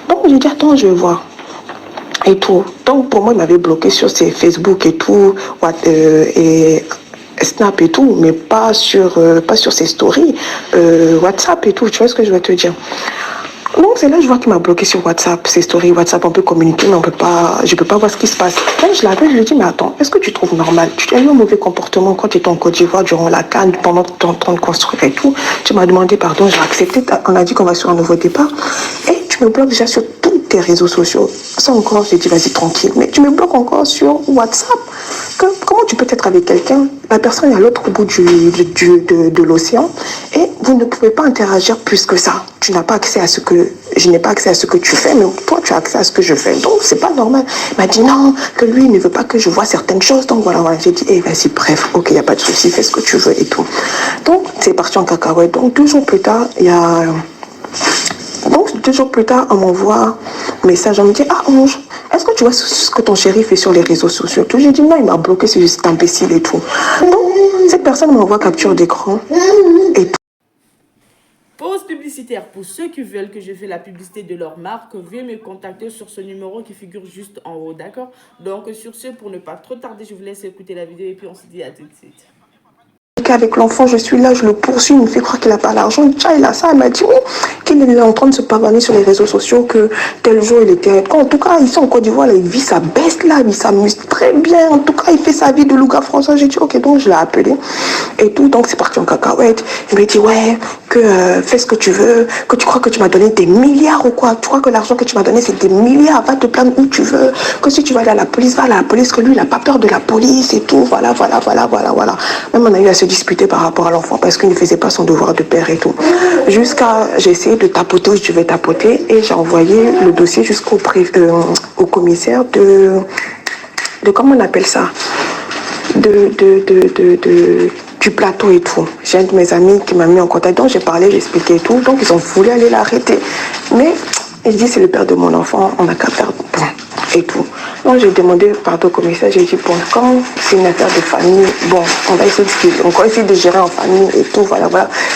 Donc j'ai dit, attends, je vais voir. Et tout. Donc pour moi, il m'avait bloqué sur ses Facebook et tout, et Snap et tout, mais pas sur ses stories, WhatsApp et tout, tu vois ce que je veux te dire. Donc c'est là que je vois qu'il m'a bloqué sur WhatsApp, ses stories WhatsApp, on peut communiquer, mais je peux pas voir ce qui se passe. Là, je l'appelle, je lui dis, mais attends, est-ce que tu trouves normal? Tu as eu un mauvais comportement quand tu étais en Côte d'Ivoire durant la CAN, pendant que tu es en train de construire et tout. Tu m'as demandé pardon, j'ai accepté, on a dit qu'on va sur un nouveau départ. Et tu me bloques déjà sur tous tes réseaux sociaux. Ça encore, j'ai dit, vas-y, tranquille. Mais tu me bloques encore sur WhatsApp. Comment tu peux être avec quelqu'un? La personne est à l'autre bout de l'océan et vous ne pouvez pas interagir plus que ça. Je n'ai pas accès à ce que tu fais, mais toi, tu as accès à ce que je fais. Donc, c'est pas normal. Il m'a dit non, que lui, il ne veut pas que je vois certaines choses. Donc, voilà. J'ai dit, vas-y, bref, ok, il n'y a pas de souci, fais ce que tu veux et tout. Donc, c'est parti en cacahuète. Donc, 2 jours plus tard, on m'envoie un message, on me dit, ah, Ange, est-ce que tu vois ce que ton chéri fait sur les réseaux sociaux et tout? J'ai dit, non, il m'a bloqué, c'est juste imbécile et tout. Donc, cette personne m'envoie capture d'écran et tout.
Pause publicitaire. Pour ceux qui veulent que je fasse la publicité de leur marque, veuillez me contacter sur ce numéro qui figure juste en haut, d'accord? Donc, sur ce, pour ne pas trop tarder, je vous laisse écouter la vidéo et puis on se dit à tout de suite.
Avec l'enfant, je suis là, je le poursuis, il me fait croire qu'il n'a pas l'argent. Tiens, il a ça, il m'a dit oui, qu'il est en train de se pavaner sur les réseaux sociaux, que tel jour il était... En tout cas, ici en Côte d'Ivoire, il vit sa baisse là, il s'amuse très bien. En tout cas, il fait sa vie de louga français. J'ai dit ok, donc je l'ai appelé et tout. Donc c'est parti en cacahuète. Il me dit ouais, que fais ce que tu veux, que tu crois que tu m'as donné des milliards ou quoi. Tu crois que l'argent que tu m'as donné c'est des milliards, va te plaindre où tu veux. Que si tu vas aller à la police, va à la police, que lui il n'a pas peur de la police et tout. Voilà. Même on a eu à se disputer par rapport à l'enfant parce qu'il ne faisait pas son devoir de père et tout. J'ai essayé de tapoter où je devais tapoter et j'ai envoyé le dossier jusqu'au commissaire de comment on appelle ça, du plateau et tout. J'ai un de mes amis qui m'a mis en contact, donc j'ai parlé, j'ai expliqué et tout, donc ils ont voulu aller l'arrêter. Mais il dit c'est le père de mon enfant, on n'a qu'à faire et tout. Donc j'ai demandé pardon au commissaire, j'ai dit bon, quand c'est une affaire de famille, bon, on va essayer de gérer en famille et tout, voilà.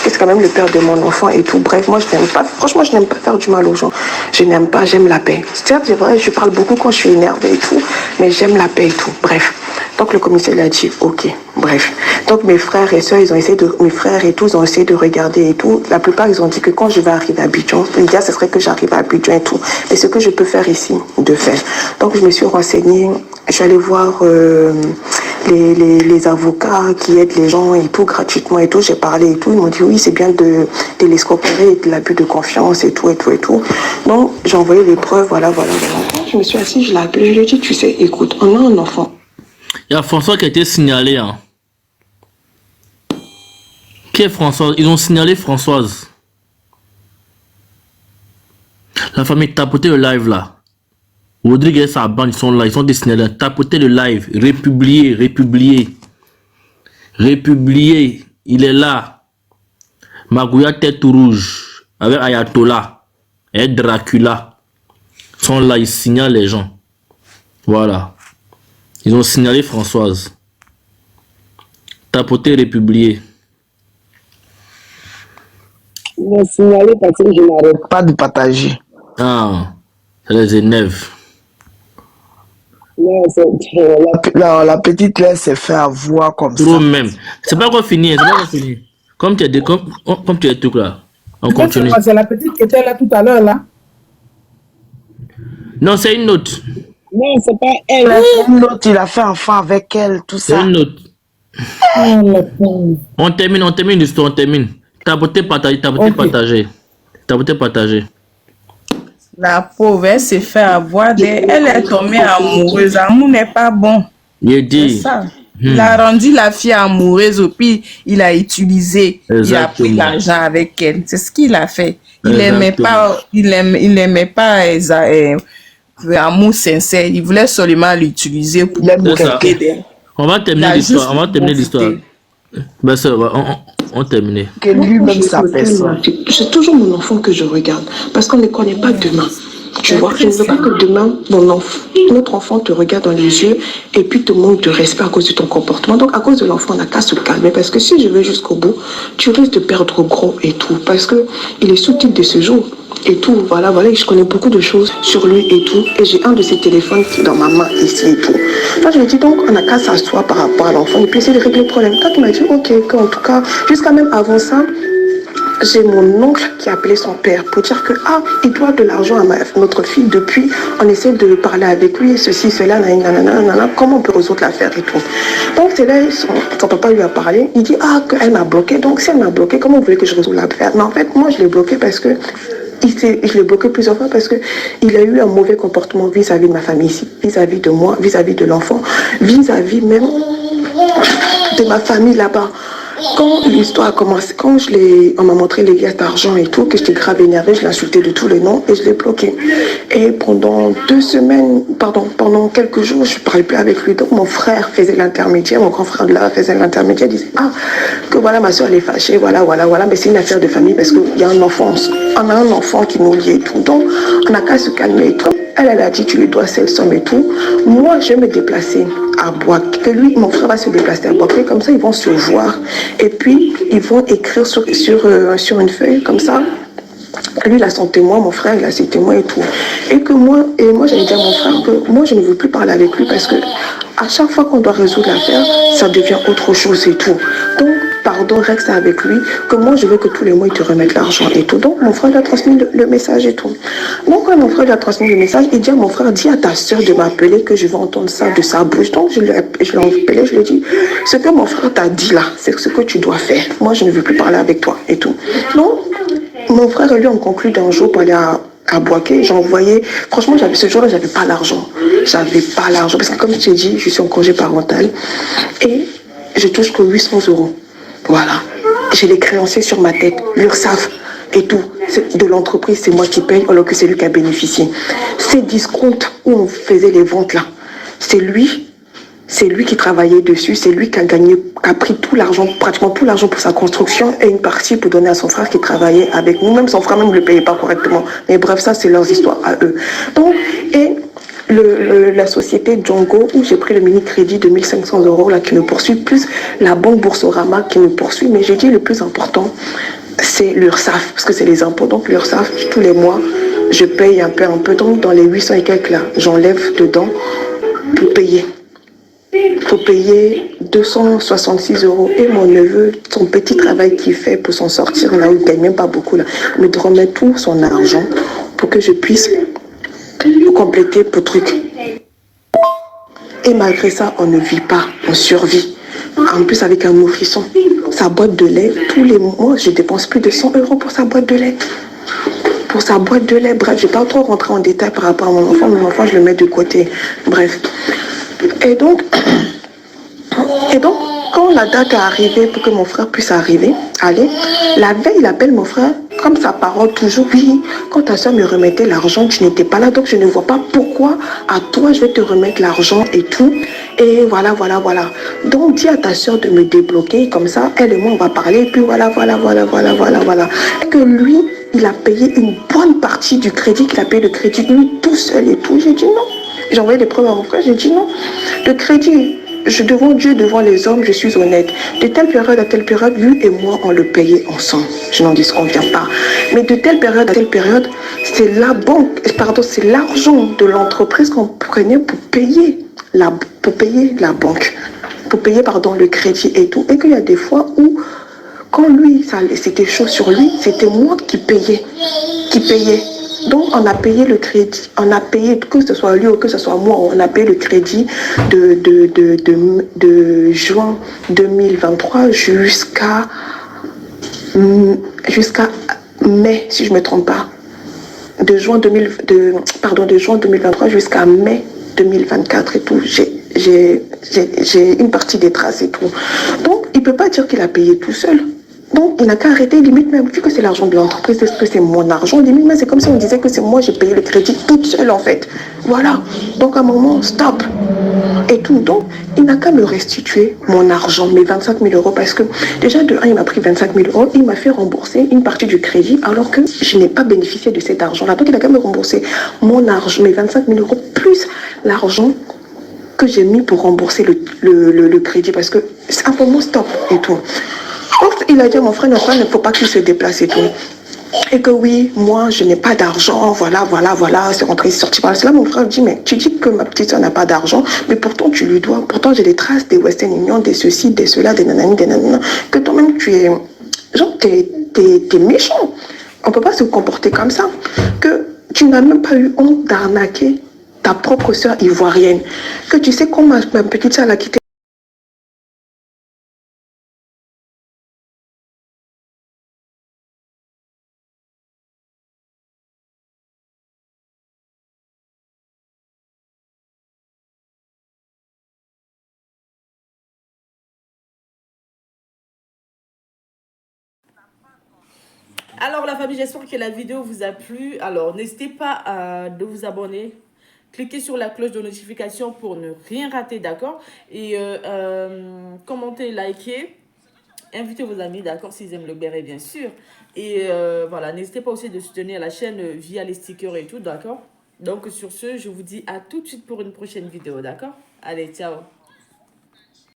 C'est quand même le père de mon enfant et tout. Bref, moi je n'aime pas, franchement je n'aime pas faire du mal aux gens. Je n'aime pas, j'aime la paix. Certes, c'est vrai, je parle beaucoup quand je suis énervée et tout, mais j'aime la paix et tout. Bref. Donc le commissaire il a dit ok, bref. Donc mes frères et soeurs, mes frères et tout, ils ont essayé de regarder et tout. La plupart ils ont dit que quand je vais arriver à Abidjan, l'idéal ce serait que j'arrive à Abidjan et tout. Et ce que je peux faire ici, de faire. Donc je me suis renseignée, je suis allée voir les avocats qui aident les gens et tout gratuitement et tout. J'ai parlé et tout, ils m'ont dit oui c'est bien de l'escroquerie et de l'abus de confiance et tout. Donc j'ai envoyé les preuves, voilà. Je me suis assise, je l'ai appelé, je lui ai dit tu sais, écoute, on a un enfant.
Il y a François qui a été signalé. Hein. Qui est Françoise? Ils ont signalé Françoise. La famille, tapotez le live là. Rodrigue et sa bande, ils sont là, ils sont des signalés. Tapotez le live. Républier. Il est là. Magouya tête rouge. Avec Ayatollah. Et Dracula. Ils sont là, ils signalent les gens. Voilà. Ils ont signalé Françoise. Tapoter, républier.
Ils m'ont signalé parce que je n'arrête pas de partager.
Ah, ça les énerve.
Non, la petite là s'est fait avoir comme ça.
Trop même. C'est pas encore fini. Comme tu es tout là. On continue.
C'est la petite qui était là tout à l'heure là.
Non, c'est une autre.
Non, c'est pas elle. Une autre, il a fait enfant avec elle, tout ça.
C'est une autre. On termine l'histoire, on termine. Ta beauté partagée, ta beauté partagée. Ta beauté partagée.
La pauvre, elle s'est fait avoir. Elle est tombée amoureuse. L'amour n'est pas bon.
Il dit.
C'est ça. Il a rendu la fille amoureuse, puis il a utilisé, il a pris l'argent avec elle. C'est ce qu'il a fait. Il n'aimait pas amour sincère. Il voulait seulement l'utiliser pour profiter d'elle.
On va terminer l'histoire. On va terminer l'histoire. Ben ça, on termine.
Que lui-même sa personne.
C'est toujours mon enfant que je regarde parce qu'on ne connaît pas demain. Tu vois, je ne veux pas que demain, notre enfant te regarde dans les yeux et puis te manque de respect à cause de ton comportement. Donc, à cause de l'enfant, on n'a qu'à se calmer parce que si je vais jusqu'au bout, tu risques de perdre gros et tout. Parce qu'il est sous-titre de ce jour et tout. Voilà, et je connais beaucoup de choses sur lui et tout. Et j'ai un de ses téléphones qui est dans ma main ici et tout. Moi, je me dis donc, on n'a qu'à s'asseoir par rapport à l'enfant et puis essayer de régler le problème. Toi, tu m'as dit, ok, en tout cas, jusqu'à même avant ça, j'ai mon oncle qui a appelé son père pour dire que il doit de l'argent à notre fille depuis. On essaie de parler avec lui, ceci, cela, nanana, comment on peut résoudre l'affaire et tout. Donc c'est là, son papa lui a parlé. Il dit qu'elle m'a bloqué. Donc si elle m'a bloqué, comment vous voulez que je résolve l'affaire? Mais en fait, moi je l'ai bloqué parce que je l'ai bloqué plusieurs fois parce qu'il a eu un mauvais comportement vis-à-vis de ma famille ici, vis-à-vis de moi, vis-à-vis de l'enfant, vis-à-vis même de ma famille là-bas. Quand l'histoire a commencé, quand on m'a montré les liasses d'argent et tout, que j'étais grave énervée, je l'ai insulté de tous les noms et je l'ai bloqué. Et pendant pendant quelques jours, je ne parlais plus avec lui. Donc mon frère faisait l'intermédiaire, mon grand frère de là faisait l'intermédiaire, disait que voilà, ma soeur elle est fâchée, voilà, mais c'est une affaire de famille parce qu'il y a un enfant, on a un enfant qui nous lie et tout. Donc on n'a qu'à se calmer et tout. Elle a dit tu lui dois cette somme et tout. Moi je vais me déplacer à Boaké, que lui, mon frère va se déplacer à Boaké, comme ça ils vont se voir et puis ils vont écrire sur une feuille comme ça. Lui il a son témoin, mon frère il a ses témoins et tout. Et moi j'allais dire à mon frère que moi je ne veux plus parler avec lui parce que à chaque fois qu'on doit résoudre l'affaire, ça devient autre chose et tout. Donc pardon, reste avec lui, que moi je veux que tous les mois il te remette l'argent et tout. Donc mon frère lui a transmis le message et tout. Donc quand mon frère lui a transmis le message, il dit à mon frère, dis à ta soeur de m'appeler que je vais entendre ça de sa bouche. Donc je l'ai appelé, je lui ai dit, ce que mon frère t'a dit là, c'est ce que tu dois faire. Moi je ne veux plus parler avec toi et tout. Donc mon frère et lui ont conclu d'un jour pour aller à Boaké, j'ai envoyé, franchement ce jour-là j'avais pas l'argent, parce que comme je t'ai dit, je suis en congé parental et je touche que 800 €. Voilà, j'ai les créanciers sur ma tête, l'URSSAF et tout, de l'entreprise c'est moi qui paye alors que c'est lui qui a bénéficié. Ces discounts où on faisait les ventes là, c'est lui qui travaillait dessus, c'est lui qui a pris tout l'argent, pratiquement tout l'argent pour sa construction et une partie pour donner à son frère qui travaillait avec nous. Même son frère ne le payait pas correctement. Mais bref, ça c'est leurs histoires à eux. Donc, et la société Django où j'ai pris le mini-crédit de 1500 € là qui me poursuit, plus la banque Boursorama qui me poursuit. Mais j'ai dit le plus important, c'est l'URSSAF, parce que c'est les impôts. Donc l'URSSAF, tous les mois, je paye un peu. Donc dans les 800 et quelques là, j'enlève dedans pour payer. Il faut payer 266 € et mon neveu, son petit travail qu'il fait pour s'en sortir, là où il ne gagne même pas beaucoup, là, me remet tout son argent pour que je puisse compléter pour truc. Et malgré ça, on ne vit pas, on survit. En plus avec un nourrisson, sa boîte de lait, tous les mois, je dépense plus de 100 € pour sa boîte de lait. Bref, je ne vais pas trop rentrer en détail par rapport à mon enfant, je le mets de côté. Bref. Et donc, quand la date est arrivée pour que mon frère puisse aller, la veille, il appelle mon frère, comme sa parole toujours, oui, quand ta soeur me remettait l'argent, tu n'étais pas là, donc je ne vois pas pourquoi à toi je vais te remettre l'argent et tout. Et voilà. Donc dis à ta soeur de me débloquer, comme ça, elle et moi on va parler, et puis voilà. Et que lui, il a payé une bonne partie du crédit, qu'il a payé le crédit lui tout seul et tout. J'ai dit non. J'ai envoyé des preuves à mon frère, j'ai dit non. Le crédit, devant Dieu, devant les hommes, je suis honnête. De telle période à telle période, lui et moi, on le payait ensemble. Je n'en disconviens pas. Mais de telle période à telle période, c'est c'est l'argent de l'entreprise qu'on prenait pour payer la banque. Pour payer, le crédit et tout. Et qu'il y a des fois où, quand lui, c'était chaud sur lui, c'était moi qui payais. Donc, on a payé le crédit, que ce soit lui ou que ce soit moi, on a payé le crédit de juin 2023 jusqu'à jusqu'à mai, si je ne me trompe pas, de juin 2023 jusqu'à mai 2024 et tout, j'ai une partie des traces et tout. Donc, il ne peut pas dire qu'il a payé tout seul. Donc, il n'a qu'à arrêter, limite même, vu que c'est l'argent de l'entreprise, est-ce que c'est mon argent? Limite même, c'est comme si on disait que c'est moi, j'ai payé le crédit toute seule, en fait. Voilà. Donc, à un moment, stop. Et tout. Donc, il n'a qu'à me restituer mon argent, mes 25 000 euros, parce que déjà, de un, il m'a pris 25 000 euros, il m'a fait rembourser une partie du crédit, alors que je n'ai pas bénéficié de cet argent-là. Donc, il n'a qu'à me rembourser mon argent, mes 25 000 euros, plus l'argent que j'ai mis pour rembourser le crédit, parce que c'est un moment stop et tout. Donc, il a dit à mon frère, il ne faut pas qu'il se déplace et tout. Et que oui, moi, je n'ai pas d'argent, voilà, c'est rentré, c'est sorti par là. C'est là, mon frère dit, mais tu dis que ma petite soeur n'a pas d'argent, mais pourtant tu lui dois. Pourtant, j'ai des traces des Western Union, des ceci, des cela, des nanani, des nanana. Que toi-même, tu es, genre, t'es méchant. On ne peut pas se comporter comme ça. Que tu n'as même pas eu honte d'arnaquer ta propre soeur ivoirienne. Que tu sais comment ma petite soeur l'a quitté.
Alors la famille, j'espère que la vidéo vous a plu. Alors n'hésitez pas de vous abonner. Cliquez sur la cloche de notification pour ne rien rater, d'accord? Et commentez, likez. Invitez vos amis, d'accord, s'ils aiment le béret, bien sûr. Et voilà, n'hésitez pas aussi de soutenir la chaîne via les stickers et tout, d'accord? Donc sur ce, je vous dis à tout de suite pour une prochaine vidéo, d'accord? Allez, ciao!